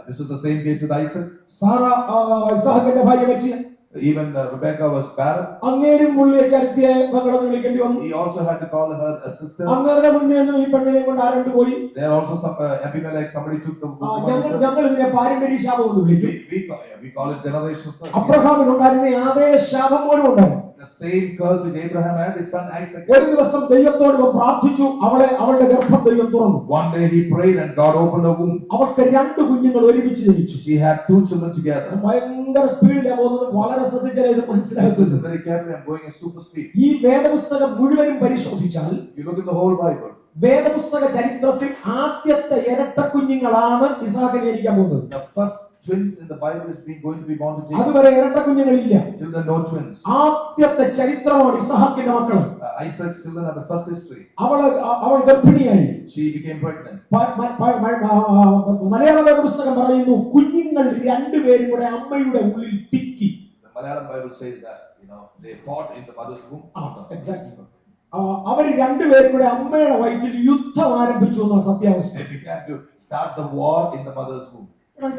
This was the same case with Isaac. Sarah ഇസഹാക്കിന്റെ ഭാര്യ മച്ചിയ. Even Rebecca was barren. അങ്ങേരും പുള്ളിക്കാരത്തിയെ പെങ്ങളെന്ന് വിളിക്കേണ്ടി വന്നു. He also had to call her a sister. അങ്ങരുടെ മുന്നേ ഈ പെണ്ണിനെ കൊണ്ട് ആരണ്ട് പോയി. There also some Abimelech, somebody took the ഞങ്ങൾ ഇതിനെ പാരമ്പര്യ ശാപം എന്ന് വിളിക്കും. we call it generational curse. അബ്രഹാമിനുണ്ടായിരുന്ന അതേ ശാപം പോലും ഉണ്ടായിരുന്നു. The same curse which Abraham had, his son Isaac. ഒരു ദിവസം ദൈവത്തോട് പ്രാർത്ഥിച്ചു. അവളുടെ ഗർഭം ദൈവം തുറന്നു. One day he prayed and God opened her womb. അവൾക്ക് രണ്ട് കുഞ്ഞുങ്ങൾ ഒരുമിച്ച് ജനിച്ചു. She had 2 children together. ഭയങ്കര സ്പീഡിലാണ് പോകുന്നത്. വളരെ ശ്രദ്ധിച്ചാൽ ഇത് മനസ്സിലാകും. Listen very carefully, I'm going at super speed. ഈ വേദപുസ്തകം മുഴുവനും പരിശോധിച്ചാൽ If you look at the whole Bible, വേദപുസ്തക ചരിത്രത്തിൽ ആദ്യത്തെ ഇരട്ട കുഞ്ഞുങ്ങളാണ് ഇസ്ഹാക്കിന് ജനിക്കാൻ പോകുന്നത്. the first twins in the Bible is going to be born to Jacob. അതുവരെ ഇരട്ട കുഞ്ഞുങ്ങളില്ല. Till then, no twins. ആദ്യത്തെ ചരിത്രമാണ് ഇസ്ഹാക്കിന്റെ മക്കൾ. Isaac's children are the first history. അവൾ ഗർഭിണിയായി. She became pregnant. മലയാള വേദപുസ്തകം പറയുന്നു കുഞ്ഞുങ്ങൾ രണ്ടുപേരും കൂടെ അമ്മയുടെ ഉള്ളിൽ തിക്കി. The Malayalam Bible says that, they fought in the mother's womb. Exactly. അവർ രണ്ടുപേരും കൂടെ അമ്മയുടെ വയറ്റിൽ യുദ്ധം ആരംഭിച്ചു എന്നാണ് സത്യാവസ്ഥ. They began to start the war in the mother's womb.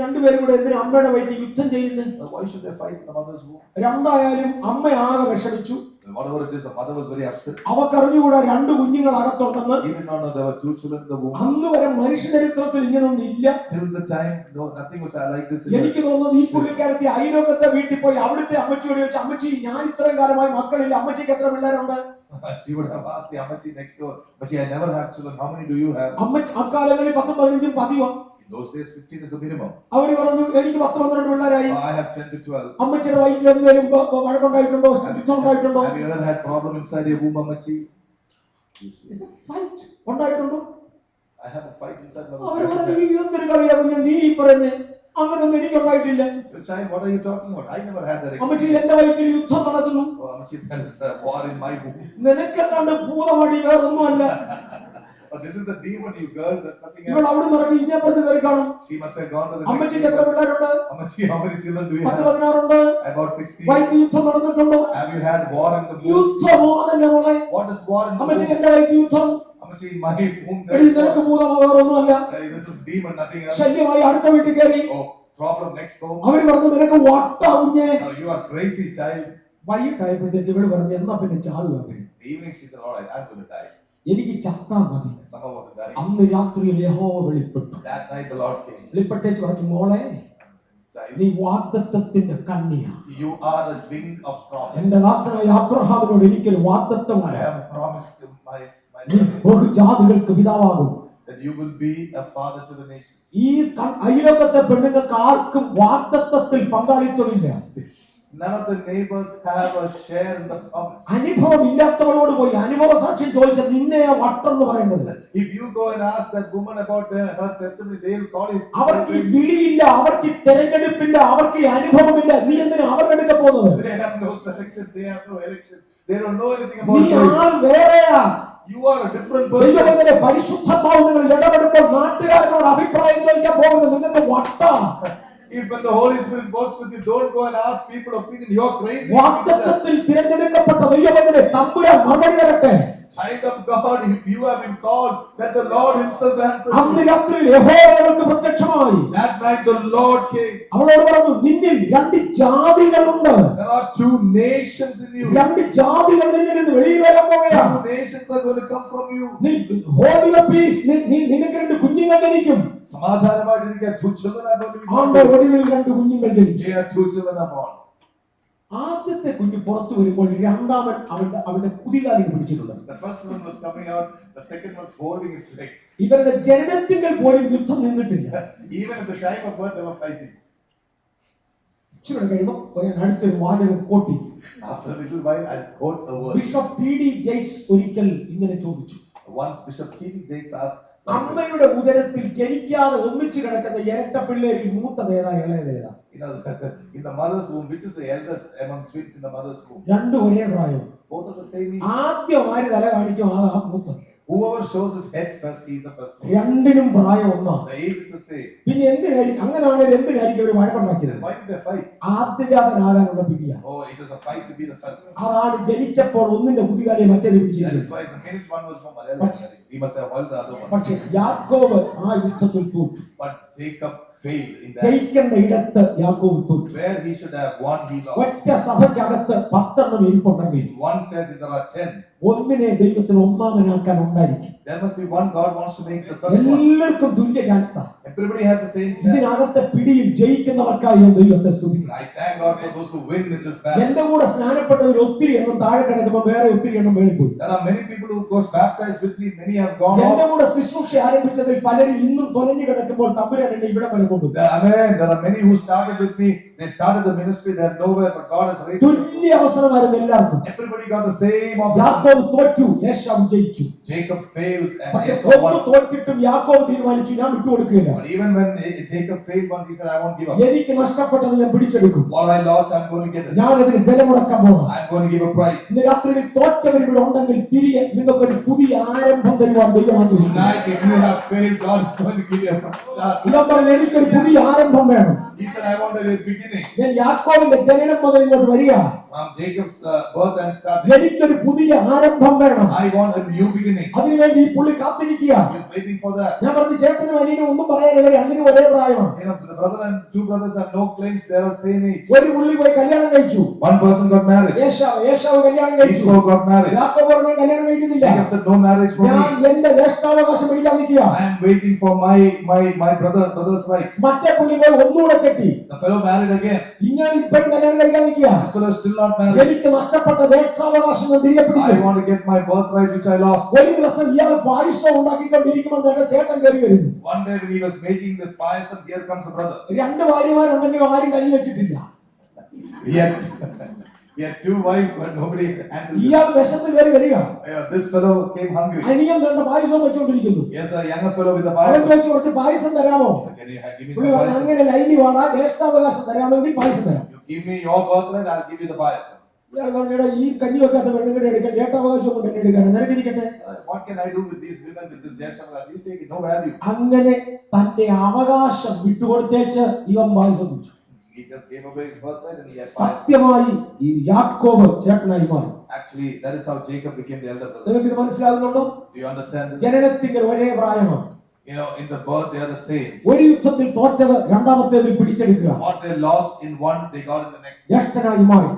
രണ്ടുപേരും കൂടെ എന്തിനാ അമ്മയുടെ വയറ്റിൽ യുദ്ധം ചെയ്യുന്നത്? Why should they fight in the mother's womb? രണ്ടായാലും അമ്മ ആകെ വിഷമിച്ചു. Whatever it is, the mother was very upset. അവക്കറിഞ്ഞുകൂടാ രണ്ട് കുഞ്ഞുങ്ങൾ അകത്തുണ്ടെന്ന്. She did not know there were 2 children in the womb. അന്ന് വരെ മനുഷ്യ ചരിത്രത്തിൽ ഇങ്ങനൊന്നും ഇല്ല. Till the time, no, nothing was like this. എനിക്ക് തോന്നുന്നത് ഈ പുള്ളിക്കാരത്തി അയലോകത്തെ വീട്ടിൽ പോയി അവിടുത്തെ അമ്മച്ചിയോട് ചോദിച്ചു, അമ്മച്ചി ഞാൻ ഇത്രയും കാലമായി മക്കളില്ല, അമ്മച്ചിക്ക് എത്ര പിള്ളേരുണ്ട്? She would have asked the Ammachi next door, but I never have children. How many do you have? അമ്മച്ചി അക്കാലങ്ങളിൽ 10-15 പതിവാ. In those days, 15 is the minimum. അവര് പറഞ്ഞു എനിക്ക് 10-12 പിള്ളേരായി. I have 10 to 12. അമ്മച്ചിയുടെ വയറ്റിൽ എന്തെങ്കിലും വഴക്കുണ്ടായിട്ടുണ്ടോ? യുദ്ധം ഉണ്ടായിട്ടുണ്ടോ? Have you ever had problem inside your womb, Ammachi? It's a fight. ഉണ്ടായിട്ടുണ്ടോ? I have a fight inside my അവര് പറഞ്ഞു എന്തൊരു കളിയാ കുഞ്ഞെ നീ പറഞ്ഞേ, അങ്ങനൊന്നും എനിക്ക് ഉണ്ടായിട്ടില്ല. Child, what are you talking about? I never had that അമ്മച്ചി experience. എന്റെ വയറ്റിൽ യുദ്ധം നടക്കുന്നു. Oh, Ammachi, there is a war in my womb. നിനക്കെന്താണ്ട് ഭൂതമടി വേറൊന്നുമല്ല. This is the demon, you girl. There's nothing ഇവൾ else. അവിടെ നിന്ന് ഇഞ്ഞപ്പുറത്ത് കയറി കാണും. She must have gone to the അമ്മച്ചിക്ക് എത്ര പിള്ളേരുണ്ട്? Ammachi, how many children do you have? 10-16 ഉണ്ട്. About 16. വയറ്റിൽ യുദ്ധം നടന്നിട്ടുണ്ടോ? Have you had war in the womb? യുദ്ധമോ തന്നെ മോളെ? What is war in the അമ്മച്ചിക്ക് womb? എന്റെ വയറ്റിൽ യുദ്ധം. Ammachi, in my womb there എടി is നിനക്ക് war. ഭൂതമോ വേറൊന്നുമല്ല. This is demon, nothing else. ശല്യമായി അടുത്ത വീട്ടിൽ കയറി. Oh, problem next home. അവര് പറഞ്ഞു നിനക്ക് വട്ടാവുഞ്ഞേ. Oh, you are crazy, child. വൈകിട്ടായപ്പോഴത്തേക്ക് ഇവള് പറഞ്ഞു എന്നാ പിന്നെ ചാടുക. The evening she said, all right, I'm going to die. എനിക്ക് ചത്താ മതി. Somehow want to die. അന്ന് രാത്രിയിൽ യഹോവ വെളിപ്പെട്ടു. That night the Lord came. വെളിപ്പെട്ടേച്ച് പറഞ്ഞു മോളെ Child, നീ വാഗ്ദത്തത്തിന്റെ കണ്ണിയാ. you are a link of promise. എന്റെ ദാസനായ അബ്രഹാമിനോട് എനിക്കൊരു I വാഗ്ദത്തമുണ്ട്. have promised to my നീ son ബഹുജാതികൾക്ക് പിതാവാകും. that you will be a father to the nations. ഈ അയലോകത്തെ പെണ്ണുങ്ങൾക്ക് ആർക്കും വാഗ്ദത്തത്തിൽ പങ്കാളിത്തമില്ല. None of the neighbors have a share in the promise. അനുഭവം ഇല്ലാത്തവളോട് പോയി അനുഭവ സാക്ഷ്യം ചോദിച്ച നിന്നെയാ വട്ടെന്ന് പറയേണ്ടത്. If you go and ask that woman about her testimony, they will call you. അവർക്ക് വിളിയില്ല, അവർക്ക് തെരഞ്ഞെടുപ്പില്ല, അവർക്ക് അനുഭവമില്ല. നീ എന്തിനാ അവരുടെ അടുക്ക പോകുന്നത്? They have no selections, they have no election. They don't know anything നീ about ആൾ വേറെയാ. You are a different person. ദൈവത്തിന്റെ പരിശുദ്ധാത്മാവ് നിങ്ങൾ ഇടപെടുമ്പോൾ നാട്ടുകാരനോട് അഭിപ്രായം ചോദിക്കാൻ പോകുന്നത് നിങ്ങൾക്ക് വട്ടാ. If when the Holy Spirit works with you, don't go and ask people opinion. You're crazy. വാഗ്ദത്തത്തിൽ തിരഞ്ഞെടുക്കപ്പെട്ട ദൈവത്തിന്റെ തമ്പുരാൻ മറുപടി തരട്ടെ. Child of God, if you have been called, let the Lord himself answer അന്ന് you. രാത്രിയിൽ യഹോവ അവൾക്ക് പ്രത്യക്ഷമായി. That night the Lord came. അവളോട് പറഞ്ഞു നിന്നിൽ 2 ജാതികളുണ്ട്. There are 2 nations in you. 2 ജാതികൾ നിന്നിൽ നിന്ന് വെളിയിൽ വരാൻ പോകുകയാണ്. 2 nations are going to come from you. നീ hold your peace. നിനക്ക് 2 കുഞ്ഞുങ്ങൾ ജനിക്കും. സമാധാനമായിട്ടിരിക്കുക. 2 children are going to be born. ആണ്ട് ഒടുവിൽ 2 കുഞ്ഞുങ്ങൾ ജനിച്ചു. 2 children are born. ആദ്യത്തെ കുഞ്ഞ് പുറത്തു വരുമ്പോൾ രണ്ടാമൻ അവന്റെ കുതികാലിൽ പിടിച്ചിട്ടുണ്ട്. The first one was coming out, the second one's holding his leg. ഇവരുടെ ജനനത്തിങ്കൽ പോലും യുദ്ധം നിന്നിട്ടില്ല. Even at the time of birth they were fighting. ഇച്ചിരി കഴിയുമ്പോൾ ഞാൻ അടുത്തൊരു വാചകം കോട്ടി. After a little while, I'll quote a verse. Bishop T D. Jakes ഒരിക്കൽ ഇങ്ങനെ ചോദിച്ചു. Once Bishop T.D. Jakes asked, അമ്മയുടെ ഉദരത്തിൽ ജനിക്കാതെ ഒന്നിച്ചു കിടക്കുന്ന ഇരട്ട പിള്ളേരിൽ മൂത്തത് ഏതാ ഇളയതേതാ? in the mother's womb, which is the eldest among twins in the mother's womb? രണ്ടും ഒരേ പ്രായം. Both are the same age. ആദ്യം ആര് തല കാണിക്കും അതാ മൂത്തത്. Whoever shows his head first, he is the first one. രണ്ടിനും പ്രായം ഒന്നാ. The age is the same. പിന്നെ എന്തിനായിരിക്കും അങ്ങനെയാണെങ്കിൽ എന്തിനായിരിക്കും ഒരു വഴക്കുണ്ടാക്കിയത്? Why did they fight? ആദ്യജാതനാകാനുള്ള പിടിയാ. Oh, it was a fight to be the first. അതാണ് ജനിച്ചപ്പോൾ ഒന്നിന്റെ കുതികാലെ മറ്റേത് That പിടിച്ചിരിക്കുന്നത്. is why the minute one was from Malayalam, he must have held the other one. പക്ഷേ യാക്കോബ് ആ യുദ്ധത്തിൽ തോറ്റു. But Jacob failed in that. ജയിക്കേണ്ട ഇടത്ത് യാക്കോബ് തോറ്റു. Where he should have won, he lost. ഒറ്റ സഭയ്ക്കകത്ത് 10 ഇരിപ്പുണ്ടെങ്കിൽ In one church, if there are 10, ഒന്നിനെ ദൈവത്തിന് ഒന്നാമനാക്കാൻ ഉണ്ടായിരിക്കും. there must be one God wants to make the first one. എല്ലാവർക്കും തുല്യ ചാൻസാ. Everybody has the same chance. ഇതിനകത്തെ പിടിയിൽ ജയിക്കുന്നവർക്കായി ഞാൻ ദൈവത്തെ സ്തുതിക്കുന്നു. I thank God for those who win in this battle. എന്റെ കൂടെ സ്നാനപ്പെട്ടതിൽ ഒത്തിരി എണ്ണം താഴെ കിടക്കുമ്പോൾ വേറെ ഒത്തിരി എണ്ണം മേളിൽ പോയി. There are many people who goes baptized with me. Many have gone എന്റെ off. കൂടെ ശുശ്രൂഷ ആരംഭിച്ചതിൽ പലരും ഇന്നും തൊലഞ്ഞു കിടക്കുമ്പോൾ തമ്പുരാൻ എന്നെ ഇവിടെ വരെ കൊണ്ടുവന്നു. Amen. There are many who started with me. They started the ministry. They are nowhere, but God has raised them. തുല്യ അവസരമായിരുന്നു എല്ലാവർക്കും. Everybody got the same opportunity. യാക്കോബ് തോറ്റു, ഏശാവ് ജയിച്ചു. Jacob failed and പക്ഷേ Esau ഒന്ന് won. തോറ്റിട്ടും യാക്കോബ് തീരുമാനിച്ചു ഞാൻ വിട്ടുകൊടുക്കില്ല. But even when Jacob failed once, he said, I won't give up. എനിക്ക് നഷ്ടപ്പെട്ടത് ഞാൻ പിടിച്ചെടുക്കും. What I lost, I'm going to get it. ഞാൻ അതിന് വില മുടക്കാൻ പോകണം. I'm going to give a price. ഇന്ന് രാത്രിയിൽ തോറ്റവരിവിടെ ഉണ്ടെങ്കിൽ തിരികെ നിങ്ങൾക്ക് ഒരു പുതിയ ആരംഭം തരുവാൻ ദൈവം ആഗ്രഹിക്കുന്നു. Tonight, if you have failed, God is going to give you a fresh start. ഇവൻ പറഞ്ഞു എനിക്കൊരു പുതിയ ആരംഭം വേണം. He said, I want a beginning. ഞാൻ യാക്കോബിന്റെ ജനനം മുതൽ ഇങ്ങോട്ട് വരിക. From Jacob's birth and start. എനിക്കൊരു പുതിയ ആരംഭം വേണം. I want a new beginning. അതിനുവേണ്ടി ഈ പുള്ളി കാത്തിരിക്കുക. He is waiting for that. ഞാൻ പറഞ്ഞു ചേട്ടനും അനിയനും ഒന്നും പറയാനില്ല, രണ്ടിനും ഒരേ പ്രായമാണ്. You know, the brother and two brothers have no claims. They are the same age. ഒരു പുള്ളി പോയി കല്യാണം കഴിച്ചു. One person got married. ഏശാവ് കല്യാണം കഴിച്ചു. Esau got married. യാക്കോബ് പറഞ്ഞു കല്യാണം കഴിക്കുന്നില്ല. Jacob said, no marriage for ഞാൻ me. എന്റെ ജ്യേഷ്ഠാവകാശം പിടിക്കാൻ നിൽക്കുക. I am waiting for my brother's right. മറ്റേ പുള്ളി പോയി ഒന്നുകൂടെ കെട്ടി. The fellow married again. ഇങ്ങനെ ഇപ്പോഴും കല്യാണം കഴിക്കാൻ നിൽക്കുക. This fellow is still not married. എനിക്ക് നഷ്ടപ്പെട്ട ജ്യേഷ്ഠാവകാശം ഞാൻ തിരികെ I പിടിക്കും. want to get my birthright which I lost. ഒരു ദിവസം ഇയാൾ പായസം ഉണ്ടാക്കിക്കൊണ്ടിരിക്കുമ്പോൾ തന്നെ ചേട്ടൻ കയറി വരുന്നു. One day when he was making this payasam, here comes the brother. രണ്ട് ഭാര്യമാരുണ്ടെങ്കിലും ആരും കൈ വെച്ചിട്ടില്ല. He had two wives, but nobody handled it. ഇയാൾ വിശന്ന് കയറി വരിക. This fellow came hungry. അനിയൻ തന്റെ പായസം വെച്ചുകൊണ്ടിരിക്കുന്നു. Yes, the younger fellow with the അവൻ payasam. ചോദിച്ചു കുറച്ച് പായസം തരാമോ? Can you give me പുള്ളി some പറഞ്ഞു payasam? അങ്ങനെ ലൈനി വാടാ, ജ്യേഷ്ഠാവകാശം തരാമെങ്കിൽ പായസം തരാം. You give me your birthright, I'll give you the payasam. ഇയാൾ പറഞ്ഞാ ഈ കഞ്ഞി വെക്കാത്ത പെണ്ണുങ്ങളെ എടുക്കാൻ ജ്യേഷ്ഠാവകാശം കൊണ്ട് എന്നെ എടുക്കണം, നിനക്കിരിക്കട്ടെ. What can I do with these women with this jeshavakash? You take it, no value. അങ്ങനെ തന്റെ അവകാശം വിട്ടുകൊടുത്തേച്ച് ഇവൻ പായസം കുടിച്ചു. He just gave away his birthright and he had payasam. സത്യമായി ഈ യാക്കോബ് ചേട്ടനായി മാറി. Actually, that is how Jacob became the elder brother. നിങ്ങൾക്ക് ഇത് മനസ്സിലാകുന്നുണ്ടോ? Do you understand this? ജനനത്തിൽ ഒരേ പ്രായമാണ്. You know, in the birth they are the same. ഒരു യുദ്ധത്തിൽ തോറ്റത് രണ്ടാമത്തേതിൽ പിടിച്ചെടുക്കുക. What they lost in one, they got in the next. ജ്യേഷ്ഠനായി മാറി.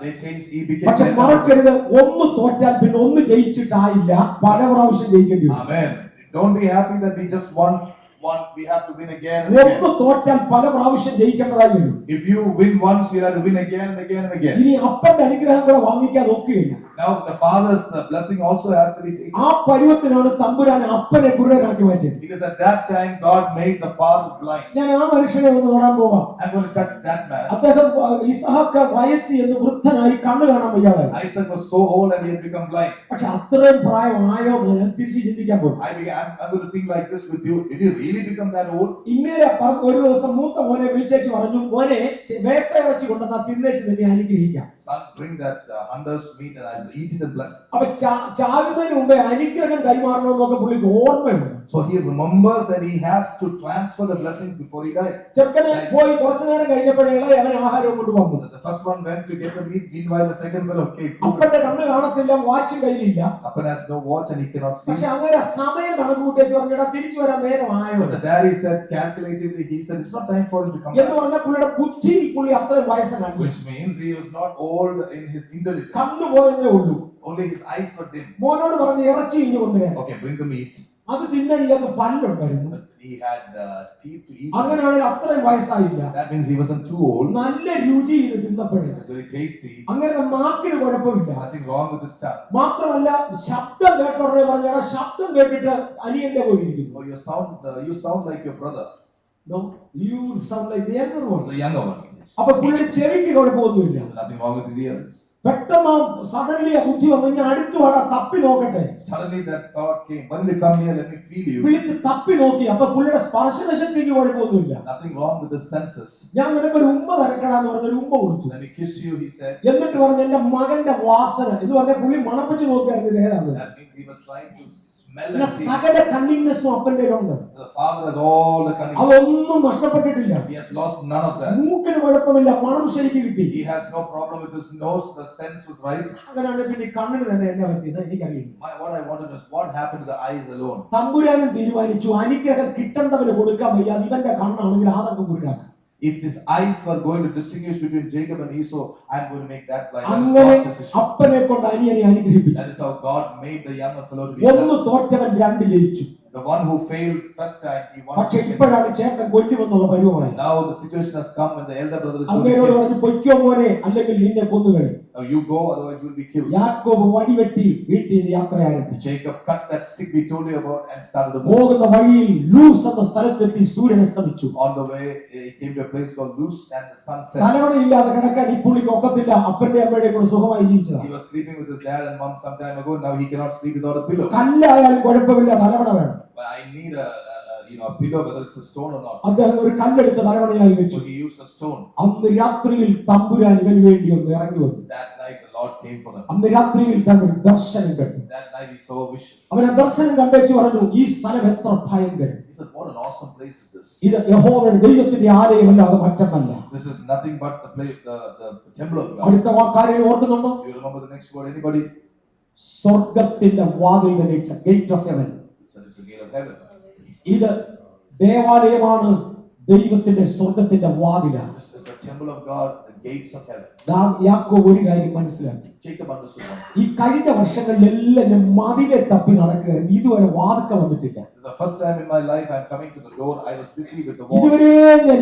They changed. He became. പക്ഷെ മറക്കരുത്, ഒന്ന് തോറ്റാൽ പിന്നെ ഒന്ന് ജയിച്ചിട്ടായില്ല, പല പ്രാവശ്യം ജയിക്കേണ്ടി വരും. Amen. Don't be happy that we just once won. We have to win again and again. ഒന്ന് തോറ്റാൽ പല പ്രാവശ്യം ജയിക്കേണ്ടതായി വരും. If you win once, you have to win again and again and again. ഇനി അപ്പന്റെ അനുഗ്രഹം കൂടെ വാങ്ങിക്കാതെ ഒക്കുകയില്ല. Now the father's blessing also has to be taken. ആ പരുവത്തിനാണ് തമ്പുരാൻ അപ്പനെ കുരുടനാക്കി മാറ്റിയത്. It is at that time God made the father blind. ഞാൻ ആ മനുഷ്യനെ ഒന്ന് തൊടാൻ പോകാം. I'm going to touch that man. അദ്ദേഹം ഇസ്ഹാക്ക് വയസ്സ് എന്ന് വൃദ്ധനായി കണ്ണു കാണാൻ വയ്യാതായി. Isaac was so old and he had become blind. പക്ഷെ അത്രയും പ്രായമായോ ഞാൻ തിരിച്ച് ചിന്തിക്കാൻ പോകും. I'm going to think like this with you. Did he really become that old? ഇന്നേരെ ഒരു ദിവസം മൂത്ത മോനെ വിളിച്ചേച്ച് പറഞ്ഞു, മോനെ വേട്ടയിറച്ചി കൊണ്ടുവന്നാ തിന്നേച്ച് നിന്നെ അനുഗ്രഹിക്കാം. Son, bring that hunter's meat and I'll eat it and bless it. അപ്പൊ ചാകുന്നതിന് മുമ്പേ അനുഗ്രഹം കൈമാറണമെന്നൊക്കെ പുള്ളിക്ക് ഓർമ്മയുണ്ട്. So he remembers that he has to transfer the blessings before he died. ചെറുക്കനെ പോയി കുറച്ചു നേരം കഴിഞ്ഞപ്പോഴേളെ അവൻ ആഹാരം കൊണ്ട് വന്നു. The first one went to get the meat. Meanwhile, the second fellow came. അപ്പന്റെ കണ്ണ് കാണത്തില്ല, വാച്ചും കയ്യിലില്ല. Appan has no watch and he cannot see. പക്ഷെ അങ്ങനെ സമയം കണക്ക് കൂട്ടിച്ച് പറഞ്ഞാ തിരിച്ചു വരാൻ നേരമായോ. But the daddy said calculatively, he said it's not time for him to come എന്ന് back. പറഞ്ഞാൽ പുള്ളിയുടെ ബുദ്ധിയിൽ പുള്ളി അത്രയും വയസ്സനാണ്. Which means he was not old in his intelligence. കണ്ണു പോയെന്നേ ഉള്ളൂ. Only his eyes were dim. മോനോട് പറഞ്ഞ് ഇറച്ചി ഇഞ്ഞു കൊണ്ടുവരാൻ. Okay, bring the meat. അത് തിന്നാൻ ഇയാൾക്ക് പല്ലുണ്ടായിരുന്നു. But he had teeth to eat. അങ്ങനെയാണെങ്കിൽ അത്രയും വയസ്സായില്ല. That means he wasn't too old. നല്ല രുചി ഇത് തിന്നപ്പോഴേ. It was very tasty. അങ്ങനെ നാക്കിന് കുഴപ്പമില്ല. Nothing wrong with his tongue. മാത്രമല്ല ശബ്ദം കേട്ടോടെ പറഞ്ഞാൽ ശബ്ദം കേട്ടിട്ട് അനിയന്റെ പോയിരിക്കുന്നു. Oh, you sound like your brother. No, you sound like the younger one. The younger one. അപ്പൊ പുള്ളിയുടെ ചെവിക്ക് കുഴപ്പമൊന്നുമില്ല. Nothing wrong with his ears. പെട്ടെന്ന് സഡൻലി ബുദ്ധി വന്നു, ഞാൻ അടുത്ത് വാടാ തപ്പി നോക്കട്ടെ. Suddenly that thought came, when you come here, let me feel you. വിളിച്ച് തപ്പി നോക്കി. അപ്പൊ പുള്ളിയുടെ സ്പർശന ശക്തിക്ക് കുഴപ്പമൊന്നുമില്ല. Nothing wrong with the senses. ഞാൻ നിനക്കൊരു ഉമ്മ തരക്കടാന്ന് പറഞ്ഞൊരു ഉമ്മ കൊടുത്തു. Let me kiss you, he said. എന്നിട്ട് പറഞ്ഞു എന്റെ മകന്റെ വാസന എന്ന് പറഞ്ഞ പുള്ളി മണപ്പിച്ച് നോക്കിയായിരുന്നു ഇത് ഏതാണ്. That means he was trying to smell and see. സകല കണ്ണിങ്നെസ്സും അപ്പന്റെ ഉണ്ട്. The father has all the cunning. അതൊന്നും നഷ്ടപ്പെട്ടിട്ടില്ല. He has lost none of that. മൂക്കിന് കുഴപ്പമില്ല, മണം ശരിക്ക് കിട്ടി. He has no problem with his nose. The sense was right. അങ്ങനെയാണെങ്കിൽ പിന്നെ കണ്ണിന് തന്നെ എന്നെ പറ്റിയത് എനിക്കറിയില്ല. What I want to know is what happened to the eyes alone. തമ്പുരാനും തീരുമാനിച്ചു അനുഗ്രഹം കിട്ടേണ്ടവന് കൊടുക്കാൻ വയ്യ. അത് ഇവന്റെ കണ്ണാണെങ്കിൽ Adam കുരുടാക്കാം. If these eyes were going to distinguish between Jacob and Esau, I'm going to make that blind. അങ്ങനെ അപ്പനെ കൊണ്ട് അനിയനെ അനുഗ്രഹിപ്പിച്ചു. That is how God made the younger fellow to be ഒന്ന് blessed. തോറ്റവൻ രണ്ട് ജയിച്ചു. The one who failed first time, he won. പക്ഷെ ഇപ്പോഴാണ് ചേട്ടൻ കൊല്ലുമെന്നുള്ള പരിവമായി. Now the situation has come when the elder brother is going to അങ്ങേരോട് kill. പറഞ്ഞു പൊയ്ക്കോ മോനെ, അല്ലെങ്കിൽ നിന്നെ കൊന്നുകളെ. Now you go, otherwise you will be killed. യാക്കോബ് വടിവെട്ടി വീട്ടിൽ നിന്ന് യാത്ര ആരംഭിച്ചു. Jacob cut that stick we told you about and started to move. പോകുന്ന വഴിയിൽ ലൂസ് എന്ന സ്ഥലത്തെത്തി സൂര്യൻ അസ്തമിച്ചു. On the way, he came to a place called Luz and the sun set. തലവണയില്ലാതെ കിടക്കാൻ ഈ പുള്ളിക്ക് ഒക്കത്തില്ല. അപ്പന്റെ അമ്മയുടെ കൂടെ സുഖമായി ജീവിച്ചതാണ്. He was sleeping with his dad and mom some time ago. Now he cannot sleep without a pillow. കല്ലായാലും കുഴപ്പമില്ല, തലവണ വേണം. But I need a pillow, whether it's a stone or not. അദ്ദേഹം ഒരു കല്ലെടുത്ത് തലവണയായി വെച്ചു. So he used a stone. അന്ന് രാത്രിയിൽ തമ്പുരാൻ ഇവന് വേണ്ടി ഒന്ന് ഇറങ്ങി വന്നു. That night the Lord came for him. അന്ന് രാത്രിയിൽ താൻ ഒരു ദർശനം കണ്ടു. That night he saw a vision. അവൻ ദർശനം കണ്ടു പറഞ്ഞു, ഈ സ്ഥലം എത്ര ഭയങ്കരം. He said, what an awesome place is this. ഇത് യഹോവയുടെ ദൈവത്തിന്റെ ആലയമല്ലാതെ മറ്റൊന്നല്ല. This is nothing but the place, the temple of God. അടുത്ത വാക്കാരെ ഓർക്കുന്നുണ്ടോ? Do you remember the next word? Anybody? സ്വർഗ്ഗത്തിന്റെ വാതിൽ തന്നെ, it's A gate of heaven. So it's the gate of heaven. ഇത് ദേവാലയമാണ്, ദൈവത്തിന്റെ സ്വർഗ്ഗത്തിന്റെ വാതിലാണ്. This is the temple of God, the gates of heaven. യാക്കോബ് ഒരു കാര്യം മനസ്സിലാക്കി. Jacob understood one. ഈ കഴിഞ്ഞ വർഷങ്ങളിലെല്ലാം ഞാൻ മതിലെ തപ്പി നടക്കുകയായിരുന്നു, ഇതുവരെ വാതിക്ക വന്നിട്ടില്ല. This is the first time in my life I'm coming to the door. I was busy with the wall. ഇതുവരെ ഞാൻ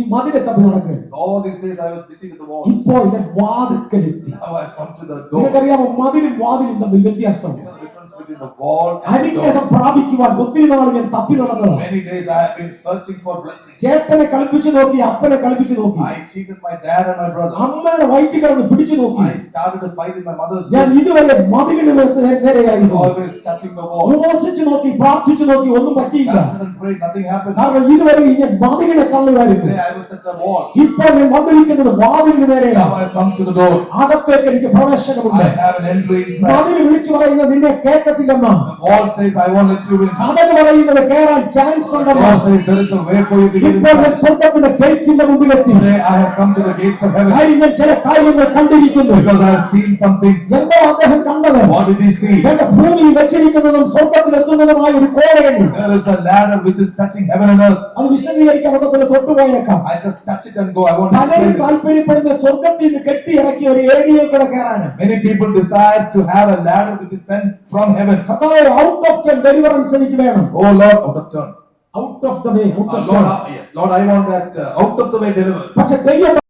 ഈ മതിലെ തപ്പി നടക്കുകയായിരുന്നു. All these days I was busy with the wall. ഇപ്പോൾ ഞാൻ വാതിക്കലെത്തി. Now I come to the door. നിങ്ങൾക്കറിയാമോ മതിലും വാതിലും തമ്മിൽ വ്യത്യാസമുണ്ട്. You know the difference between the wall and the door. അനുഗ്രഹം പ്രാപിക്കുവാൻ ഒത്തിരി നാൾ ഞാൻ തപ്പി നടന്നതാണ്. Many days I have been searching for blessings. ചേട്ടനെ കളിപ്പിച്ചു നോക്കി, അപ്പനെ കളിപ്പിച്ചു നോക്കി, I cheated my dad and my brother. അമ്മയുടെ വയറ്റിൽ കിടന്ന് പിടിച്ചു നോക്കി. I started to fight in my mother's ഞാൻ womb. ഇതുവരെ മതിലിന് നേരെയായിരുന്നു. Always touching the wall. ഉപവസിച്ചു നോക്കി, പ്രാർത്ഥിച്ചു നോക്കി, ഒന്നും പറ്റിയില്ല. Fasted and prayed, nothing happened. കാരണം ഇതുവരെ ഞാൻ മതിലിനെ തള്ളുകയായിരുന്നു. Today I was at the wall. ഇപ്പോൾ ഞാൻ വന്നിരിക്കുന്നത് വാതിലിന് നേരെയാണ്. Now I come to the door. അകത്തേക്ക് എനിക്ക് പ്രവേശനമുണ്ട്. I have an entry inside. മതിൽ വിളിച്ചു പറയുന്നത് നിന്നെ കേൾക്കത്തില്ലെന്നാ. The wall says, I won't let you in. കടൽ പറയുന്നത് കേറാൻ ചാൻസ് The ഉണ്ടെന്നാ. wall says, there is a way for you to get ഇപ്പോൾ ഞാൻ inside. സ്വർഗ്ഗത്തിന്റെ ഗേറ്റിന്റെ മുമ്പിലെത്തി. Today I have come to the gates of heaven. ഞാൻ ചില കാര്യങ്ങൾ കണ്ടിരിക്കുന്നു. Because I have seen some things. എന്തോ അദ്ദേഹം കണ്ടത്. What did he see? എന്റെ ഭൂമിയിൽ വെച്ചിരിക്കുന്നതും സ്വർഗ്ഗത്തിൽ എത്തുന്നതുമായ ഒരു കോലയുണ്ട്. There is a ladder which is touching heaven and earth. അത് വിശദീകരിക്കാൻ ഒക്കത്തില്ല, തൊട്ടുപോയേക്കാം. I just touch it and go. I won't പലരും explain it. താല്പര്യപ്പെടുന്ന സ്വർഗ്ഗത്തിൽ നിന്ന് കെട്ടിയിറക്കിയ ഒരു ഏടിയെ കൂടെ കയറാണ്. Many people desire to have a ladder which is sent from heaven. കർത്താവേ, out of the deliverance എനിക്ക് വേണം. Oh Lord, out of turn. Out of the way, out of Lord, yes, Lord, I want that out of the way deliverance. പക്ഷെ ദൈവം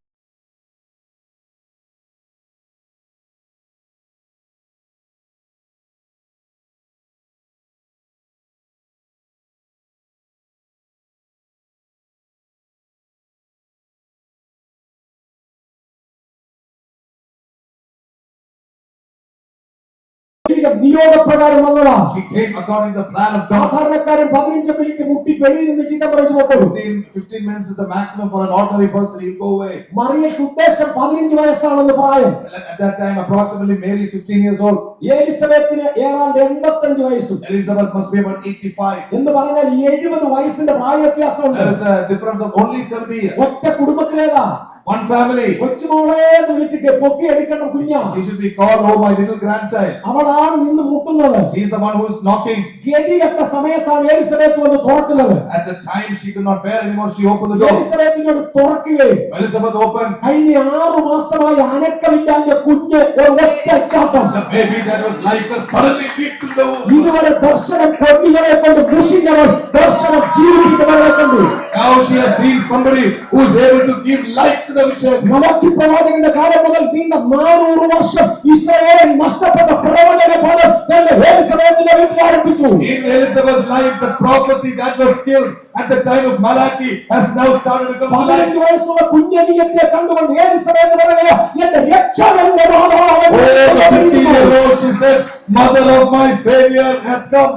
നിയോഗപ്രകാരം വന്നതാ. She came according to the plan of God. സാധാരണക്കാരൻ 15 minute മുട്ടി വെളിയിൽ നിന്ന് ചീത്ത പറഞ്ഞു പോകും. 15 minutes is the maximum for an ordinary person. He'll go away. മറിയയ്ക്ക് ഉദ്ദേശം 15 വയസ്സാണെന്ന് പ്രായം. At that time, approximately Mary is 15 years old. എലിസബത്തിന് ഏതാണ്ട് 85 വയസ്സും. Elizabeth must be about 85. എന്ന് പറഞ്ഞാൽ 70 വയസ്സിന്റെ പ്രായ വ്യത്യാസമുണ്ട്. There is a difference of only 70 years. ഒറ്റ കുടുംബത്തിലേതാ. One family. കൊച്ചുമോളെ എന്ന് വിളിച്ചിട്ട് പൊക്കി എടുക്കേണ്ട കുഞ്ഞാ. She should be called, oh my little grandchild. അവളാണ് നിന്ന് മുട്ടുന്നത്. She is the one who is knocking. ഗതികെട്ട സമയത്താണ് എലിസബത്ത് വന്ന് തുറക്കുന്നത്. At the time she could not bear anymore, she opened the door. എലിസബത്തിനോട് തുറക്കുകയും Elizabeth opened. കഴിഞ്ഞ 6 മാസമായി അനക്കമില്ലാത്ത കുഞ്ഞ് ഒറ്റ ചാട്ടം. The baby that was lifeless suddenly leaped in the womb. ഇതുവരെ ദർശനം കൊല്ലികളെ കൊണ്ട് ദുഷിക്കുന്നവർ ദർശനം ജീവിപ്പിക്കുന്നവരെ കണ്ടു. Now she has seen somebody who is able to give life to the vision. Malachi പ്രവാചകന്റെ കാലം മുതൽ നീണ്ട 400 വർഷം ഇസ്രായേൽ നഷ്ടപ്പെട്ട പ്രവാചക പദം തന്റെ എലിസബത്തിന്റെ വീട്ടിൽ പ്രവചിക്കാൻ ആരംഭിച്ചു. In Elizabeth's life, the prophecy that was killed at the time of Malachi has now started to come to life. 15 വയസ്സുള്ള കുഞ്ഞനിയത്തെ കണ്ടുകൊണ്ട് എലിസബത്ത് പറയുക, എന്റെ രക്ഷകന്റെ മാതാവ്. Oh, the 15-year-old, she said, mother of my Savior has come.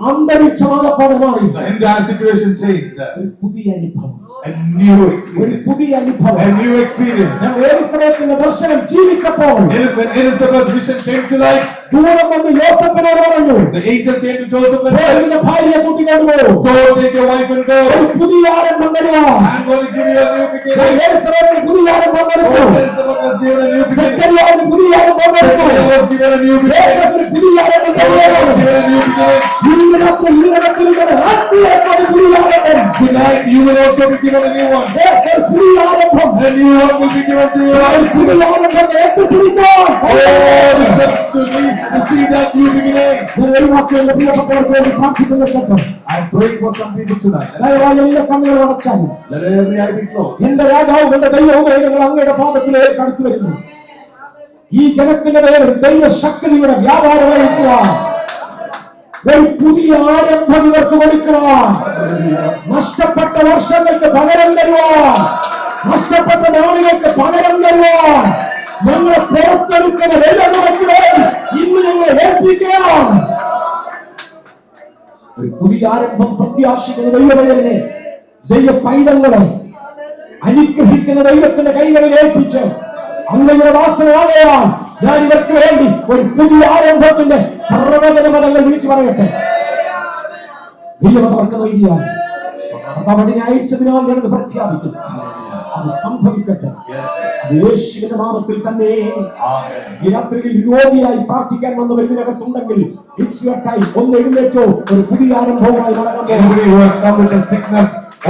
അന്തരീക്ഷമാകപ്പാടെ മാറി. The entire situation changed. ഒരു പുതിയ അനുഭവം, A new ഒരു experience. പുതിയ അനുഭവം. A new experience. എലിസബത്തിന്റെ ദർശനം ജീവിച്ചപ്പോൾ When Elizabeth's vision came to life, ദൂരം വന്ന് യോസഫിനോട് പറഞ്ഞു, the angel came to Joseph and said, നിന്റെ ഭാര്യയെ കൂട്ടിക്കൊണ്ടു go take your wife and go. ഒരു പുതിയ ആരംഭം തരിക. I'm going to give you a new beginning. എലിസബത്തിന് പുതിയ ആരംഭം നൽകി. Elizabeth was given a new beginning. സെക്കറിയാവിന് പുതിയ ആരംഭം നൽകി. Zechariah was given a new beginning. യോസഫിന് പുതിയ ആരംഭം Joseph was നൽകി. given a new beginning. ഇന്ന് രാത്രി ആത്മീയമായ പുതിയ ആരംഭം. Tonight you will also be given a new one. യേശു പുതിയ ആരംഭം. A new one will be given to you. പുതിയ ആരംഭം ഏറ്റുപിടിക്കാൻ. Receive that new beginning. ഒരു വാക്യം പ്രിയപ്പെട്ടവർക്ക് വേണ്ടി പ്രാർത്ഥിക്കുന്നു. I'm praying for some people tonight. ദയവായി എല്ലാ കണ്ണുകളും അടച്ചാലും Let every eye be closed. എന്റെ രാജാവ് എന്റെ ദൈവമേ, ഞങ്ങൾ അങ്ങയുടെ പാദത്തിലേക്ക് അടുത്തു വരുന്നു. ഈ ജനത്തിന്റെ പേരിൽ ദൈവശക്തിയുടെ വ്യാപാരമായിരിക്കുവാൻ, ഒരു പുതിയ ആരംഭം ഇവർക്ക് കൊടുക്കുവാൻ, നഷ്ടപ്പെട്ട വർഷങ്ങൾക്ക് പകരം തരുവാൻ, നഷ്ടപ്പെട്ട നാളുകൾക്ക് പകരം തരുവാൻ ഞങ്ങളെ പുറത്തെടുക്കുന്ന വെല്ലുവിളികളെ ഇന്ന് ഞങ്ങളെ ഏൽപ്പിക്കുകയാണ്. ഒരു പുതിയ ആരംഭം പ്രത്യാശിക്കുന്ന ദൈവമേ, ദൈവ പൈതങ്ങളെ അനുഗ്രഹിക്കുന്ന ദൈവത്തിന്റെ കൈകളിൽ ഏൽപ്പിച്ച് അങ്ങയുടെ വാസനയാകയാൽ ഞാൻ ഇവർക്ക് വേണ്ടി ഒരു പുതിയ ആരംഭത്തിന്റെ പ്രവചനപദങ്ങൾ വിളിച്ചു പറയട്ടെ. ദൈവം അവർക്ക് നൽകിയാൽ അവനെ അയച്ചതിനാൽ ഞാനത് പ്രഖ്യാപിക്കുന്നു. അത് സംഭവിക്കട്ടെ. യേശുവിന്റെ നാമത്തിൽ തന്നെ. ഈ രാത്രിയിൽ രോഗിയായി പ്രാർത്ഥിക്കാൻ വന്നവർ ഇതിനകത്തുണ്ടെങ്കിൽ ഇറ്റ്സ് യുവർ ടൈം. ഒന്ന് എഴുന്നേറ്റോ, ഒരു പുതിയ ആരംഭവുമായി നടക്കാൻ.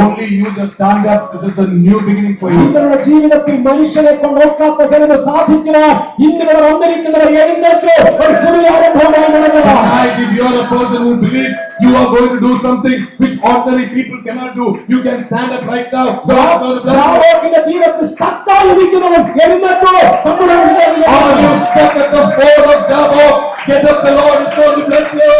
Only you just stand up. This is a new beginning for you. നിങ്ങളുടെ ജീവിതത്തിൽ മനുഷ്യനെ കൊണ്ടൊക്കാത്ത ചിലത് സാധിക്കുവാൻ ഇന്നിവിടെ വന്നിരിക്കുന്നവർ എഴുന്നേറ്റോ, ഒരു പുതിയ ആരംഭവുമായി നടക്കുക. Tonight, if you are a person who believes you are going to do something which ordinary people cannot do, you can stand up right now. God is going to bless you. യാക്കോബിന്റെ തീരത്ത് സ്റ്റക്കായിരിക്കുന്നവൻ എഴുന്നേറ്റോ. Are you stuck at the ford of Jabbok? Get up, the Lord is going to bless you.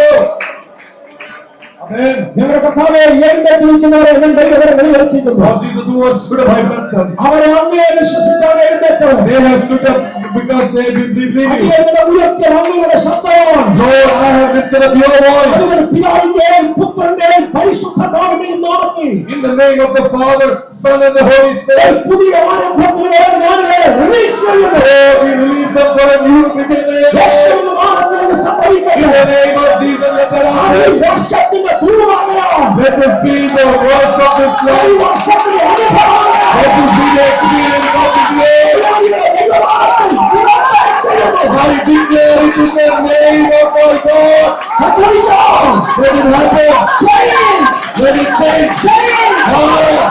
Amen. ഞങ്ങളുടെ കർത്താവേ, എഴുന്നേറ്റിരിക്കുന്നവരെ ഞാൻ ദൈവത്തെ വെളിപ്പെടുത്തിക്കുന്നു. Lord Jesus, who has stood up, I bless them. അവരെ അങ്ങയെ വിശ്വസിച്ചാണ് എഴുന്നേറ്റത്. They have stood up because they believe you. അങ്ങയുടെ ഉയർത്തിയ അങ്ങയുടെ ശബ്ദമാണ്. Lord, I have lifted up your voice. അതുകൊണ്ട് പിതാവിന്റെയും പുത്രന്റെയും പരിശുദ്ധാത്മാവിന്റെയും നാമത്തിൽ In the name of the Father, Son, and the Holy Spirit. പുതിയ ആരംഭത്തിന് വേണ്ടി ഞാൻ റിലീസ് ചെയ്യുന്നു. We release them for a new beginning. യേശുവിന്റെ നാമത്തിൽ അത് സംഭവിക്കട്ടെ. In the name of Jesus, let that happen. വർഷത്തിന്റെ ദൂരമാകയാൽ Let this be the worst of this ഈ life. വർഷത്തിന്റെ അനുഭവമാകയാൽ Let this be the experience of this day. I declare it in the name of my God. Let it happen. Change. Let it change. Change. Hallelujah.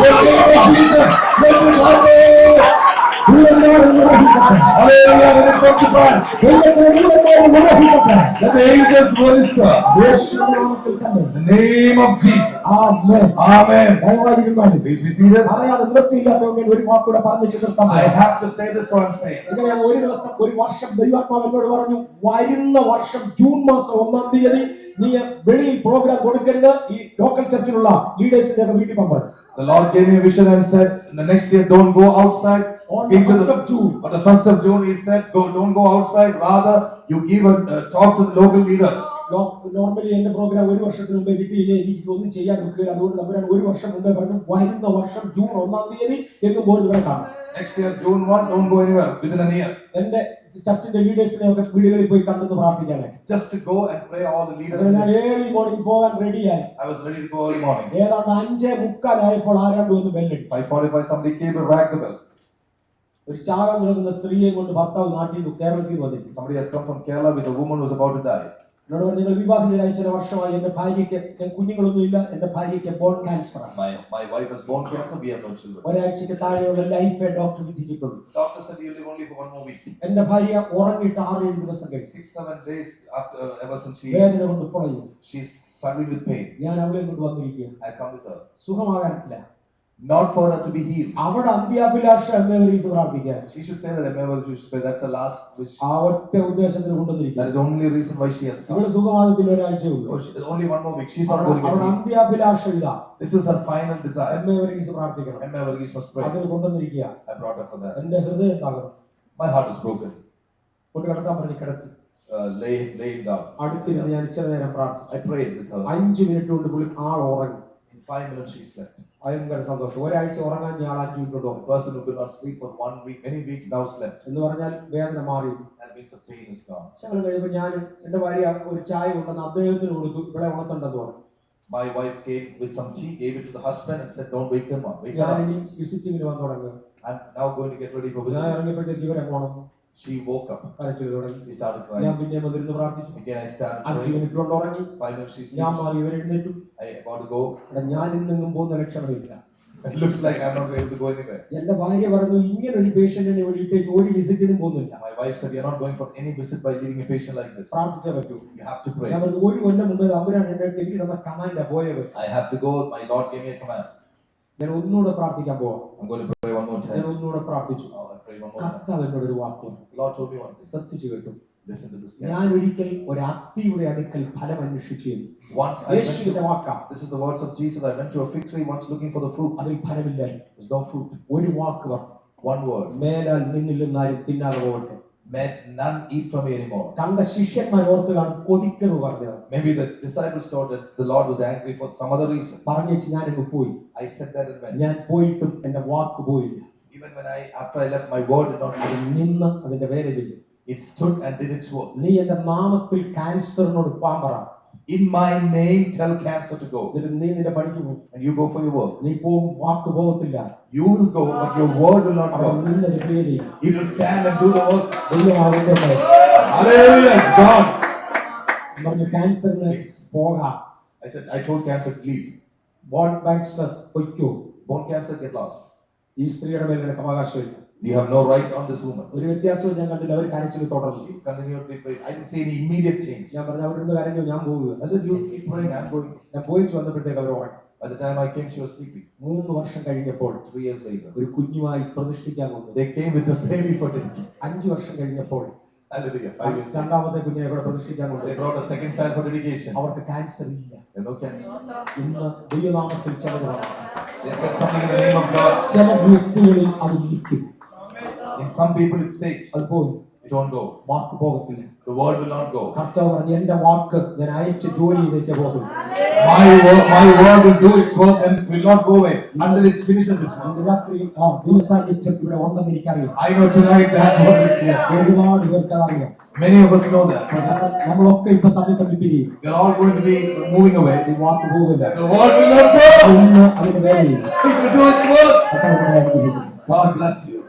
In the name of Jesus, let it happen. Hallelujah. Let it come to pass. Let the angels minister. In the name of Jesus. Amen. Please be seated. I have to say this, so I'm saying. ഒരു ദിവസം ഒരു വർഷം ദൈവാത്മാവ് എന്നോട് പറഞ്ഞു, വരുന്ന വർഷം June മാസം 1-ാം തീയതി നീ വെളിയിൽ പ്രോഗ്രാം കൊടുക്കരുത്, ഈ ലോക്കൽ ചർച്ചിലുള്ള ലീഡേഴ്സിന്റെ ഒക്കെ വീട്ടിൽ പോകാൻ. The Lord gave me a vision and said, the next year don't go outside. On the 1st of June. On the 1st of June, he said, don't go outside. Rather, you give a talk to the local leaders. Normally എന്റെ programme ഒരു വർഷത്തിന് മുമ്പേ കിട്ടിയില്ലേ, എനിക്ക് ഒന്നും ചെയ്യാൻ നോക്കുക. അതുകൊണ്ട് തമ്പുരാൻ ഒരു വർഷം മുമ്പേ പറഞ്ഞു, വരുന്ന വർഷം ജൂൺ 1-ാം തീയതി എങ്ങും പോയി ഇവിടെ കാണും. Next year, June 1, don't go anywhere within a year. എന്റെ ചർച്ചിന്റെ ലീഡേഴ്സിനെ ഒക്കെ വീടുകളിൽ പോയി കണ്ടെന്ന് പ്രാർത്ഥിക്കാനായി. Just to go and pray all the leaders. ഞാൻ ഏർലി മോർണിംഗ് പോകാൻ റെഡിയായി. I was ready to go early morning. ഏതാണ്ട് 5:45 ആരാണ്ട് വന്ന് ബെല്ലടി. 5:45, somebody came to rang the bell. ഒരു ചാകാൻ കിടക്കുന്ന സ്ത്രീയെ കൊണ്ട് ഭർത്താവ് നാട്ടിൽ നിന്ന് കേരളത്തിൽ വന്നിട്ട്. Somebody has come from Kerala with a woman who was about to die. എന്നോട് പറഞ്ഞു, നിങ്ങൾ വിവാഹിതരായി ചില വർഷമായി, എന്റെ ഭാര്യയ്ക്ക് കുഞ്ഞുങ്ങളൊന്നും ഇല്ല, എന്റെ ഭാര്യയ്ക്ക് ബോൺ ക്യാൻസർ ആണ്. My wife has bone cancer. We have no children. ഒരാഴ്ചക്ക് താഴെയുള്ള ലൈഫ് ഡോക്ടർ വിധിച്ചിട്ടുള്ളൂ. Doctor said you live only for 1 more week. എന്റെ ഭാര്യ ഉറങ്ങിയിട്ട് 6-7 ദിവസം കഴിഞ്ഞു. 6-7 days after, ever since വേദന കൊണ്ട് പൊളയും. she's struggling with pain. ഞാൻ അവളെ കൊണ്ട് വന്നിരിക്കുക. I come with her. സുഖമാകാനില്ല. not for her to be healed. അവിടെ അന്ത്യാഭിലാഷ എംഎവറീസ് പ്രാർത്ഥിക്കാൻ. She should say that Emmaus pray. That's the last which. ആ ഒറ്റ ഉദ്ദേശത്തിന് കൊണ്ടുവന്നിരിക്കുക. That is the only reason why she has come. ഇവിടെ സുഖമാകത്തിൽ ഒരാഴ്ചയേ ഉള്ളൂ. Only one more week. She's not going അവിടെ to. അന്ത്യാഭിലാഷ ഇതാ. This is her final desire. എംഎവറീസ് പ്രാർത്ഥിക്കണം. Emmaus must pray. അതിന് കൊണ്ടുവന്നിരിക്കുക. I brought her for that. എന്റെ ഹൃദയം തകർന്നു. My heart is broken. കൊണ്ട് കിടത്താൻ പറഞ്ഞ് കിടത്തി. Lay down. അടുത്തിരുന്ന് ഞാൻ ഇച്ചിരി നേരം പ്രാർത്ഥിച്ചു. I prayed with her. 5 minute കൊണ്ട് പുള്ളി ആൾ ഉറങ്ങി. In 5 minutes she slept. ഭയങ്കര സന്തോഷം. ഒരാഴ്ച ഉറങ്ങാൻ ഞാൻ 5 മിനിറ്റ് കൊണ്ട് ഉറങ്ങി. Person who could not sleep for 1 week, many weeks now slept. എന്ന് പറഞ്ഞാൽ വേദന മാറി. That means the pain is gone. ശകലം കഴിയുമ്പോൾ ഞാൻ എന്റെ ഭാര്യ ഒരു ചായ കൊണ്ടുവന്ന് അദ്ദേഹത്തിന് കൊടുത്തു. ഇവിടെ ഉണർത്തണ്ടെന്ന് പറഞ്ഞു. My wife came with some tea, gave it to the husband and said, "Don't wake him up. Wake him ഞാൻ up." ഇനി വിസിറ്റിങ്ങിന് വന്നു തുടങ്ങി. I'm now going to get ready for ഞാൻ visiting. ഇറങ്ങിയപ്പോഴത്തേക്ക് ഇവരെ ഉണർന്നു. She woke up. കരച്ചിൽ തുടങ്ങി. She started ഞാൻ crying. പിന്നെ വന്നിരുന്ന് പ്രാർത്ഥിച്ചു. Again I started 5 praying. Minute കൊണ്ട് ഉറങ്ങി. 5 minutes she ഞാൻ sleeps. മാറി ഇവരെ എഴുന്നേറ്റു. I about to go. എടാ ഞാൻ ഇന്നെങ്ങും പോകുന്ന ലക്ഷണമില്ല. It looks like I'm not going to go anywhere. എന്റെ ഭാര്യ പറഞ്ഞു ഇങ്ങനെ ഒരു പേഷ്യന്റിനെ വേണ്ടിയിട്ട് ഒരു വിസിറ്റിനും പോകുന്നില്ല. My wife said, "You're not going for any visit by leaving a patient like this. പ്രാർത്ഥിച്ചേ പറ്റൂ. You have to pray. ഞാൻ പറഞ്ഞു ഒരു കൊല്ലം മുമ്പേ തമ്പുരാൻ എനിക്ക് തന്ന കമാൻഡാ പോയത്. I have to go. My Lord gave me a command. ഞാൻ ഒന്നുകൂടെ പ്രാർത്ഥിക്കാൻ പോവാം. I'm going to pray one more ഞാൻ time." ഒന്നുകൂടെ പ്രാർത്ഥിച്ചു. I pray one more time. കർത്താവ് എന്നോട് ഒരു വാക്ക് പറഞ്ഞു. The Lord told me one thing. ശ്രദ്ധിച്ചു കേട്ടു. Listen to this. ഞാൻ ഒരിക്കൽ ഒരു അത്തിയുടെ അടുക്കൽ ഫലം അന്വേഷിച്ചു. Once I went യേശുവിന്റെ വാക്കാ. This is the words of Jesus. I went to a fig tree once looking for the fruit. അതിൽ ഫലമില്ല. There's no fruit. ഒരു വാക്ക് പറഞ്ഞു. One word. മേലാൽ നിന്നിൽ നിന്നാരും തിന്നാതെ പോകട്ടെ. May none eat from me anymore. കണ്ട ശിഷ്യന്മാർ ഓർത്ത് കാണും കൊതിക്കൽ പറഞ്ഞത്. Maybe the disciples thought that the Lord was angry for some other reason. പറഞ്ഞു വെച്ച് ഞാനിങ്ങ് പോയി. I said that and went. ഞാൻ പോയിട്ടും എന്റെ വാക്ക് പോയില്ല. Even when after I left, my word did not അത് move. നിന്ന് അതിന്റെ വേല ചെയ്തു. It stood and did its work. നീ എന്റെ നാമത്തിൽ ക്യാൻസറിനോട് പോകാൻ പറ. In my name, tell cancer to go. എന്നിട്ട് നീ നിന്റെ പണിക്ക് പോകും. And you go for your work. നീ പോകും, വാക്ക് പോകത്തില്ല. You will go, but your word will not അവൻ go. നിന്നെ ക്രിയ ചെയ്യും. It will stand and do the work. ദൈവമാവിന്റെ Hallelujah, it's God. പറഞ്ഞു ക്യാൻസറിന് പോകാം. I said, I told cancer to leave. Bone cancer പൊയ്ക്കോ. Bone cancer, get lost. ഈ സ്ത്രീയുടെ മേൽ നിനക്ക് അവകാശമില്ല. You have no right on this woman. ഒരു വ്യത്യാസവും ഞാൻ കണ്ടില്ല. അവർ കരച്ചിൽ തുടർന്നു. She continued to pray. I didn't see any immediate change. ഞാൻ പറഞ്ഞു അവിടെ നിന്ന് കരഞ്ഞു, ഞാൻ പോകുക. I said, you keep praying, I'm going. ഞാൻ പോയിച്ചു വന്നപ്പോഴത്തേക്ക് അവർ ഉറങ്ങി. By the time I came, she was sleeping. 3 വർഷം കഴിഞ്ഞപ്പോൾ 3 years later, ഒരു കുഞ്ഞുമായി പ്രതിഷ്ഠിക്കാൻ വന്നു. they came with a baby for dedication. 5 വർഷം കഴിഞ്ഞപ്പോൾ Hallelujah. 5 years later, രണ്ടാമത്തെ കുഞ്ഞിനെ ഇവിടെ പ്രതിഷ്ഠിക്കാൻ they വന്നു. brought a second child for dedication. അവർക്ക് ക്യാൻസർ ഇല്ല. There's no cancer. ഇന്ന് ദൈവനാമത്തിൽ ചിലത് പറഞ്ഞു. They said something in the name of God. ചില വ്യക്തികളിൽ അത് നിൽക്കും. In some people it stays. അത് പോയി. It won't go. വാക്ക് പോകത്തില്ല. The word will not go. കർത്താവ് പറഞ്ഞു എന്റെ വാക്ക് ഞാൻ അയച്ച ജോലി വെച്ചേ പോകും. My word will do its work and will not go away until it finishes its work. രാത്രി ദിവസാചിത്യം ഇവിടെ ഉണ്ടെന്ന് എനിക്കറിയാം. I know tonight that word is here. ഒരുപാട് പേർക്ക് അറിയാം. Many of us know that. നമ്മളൊക്കെ ഇപ്പൊ തമ്മിൽ പിരിയും. We're all going to be moving away. ഈ വാക്ക് പോകില്ല. The word will not go. ഇന്ന് അതിന് വേലയില്ല. It will do its work. God bless you.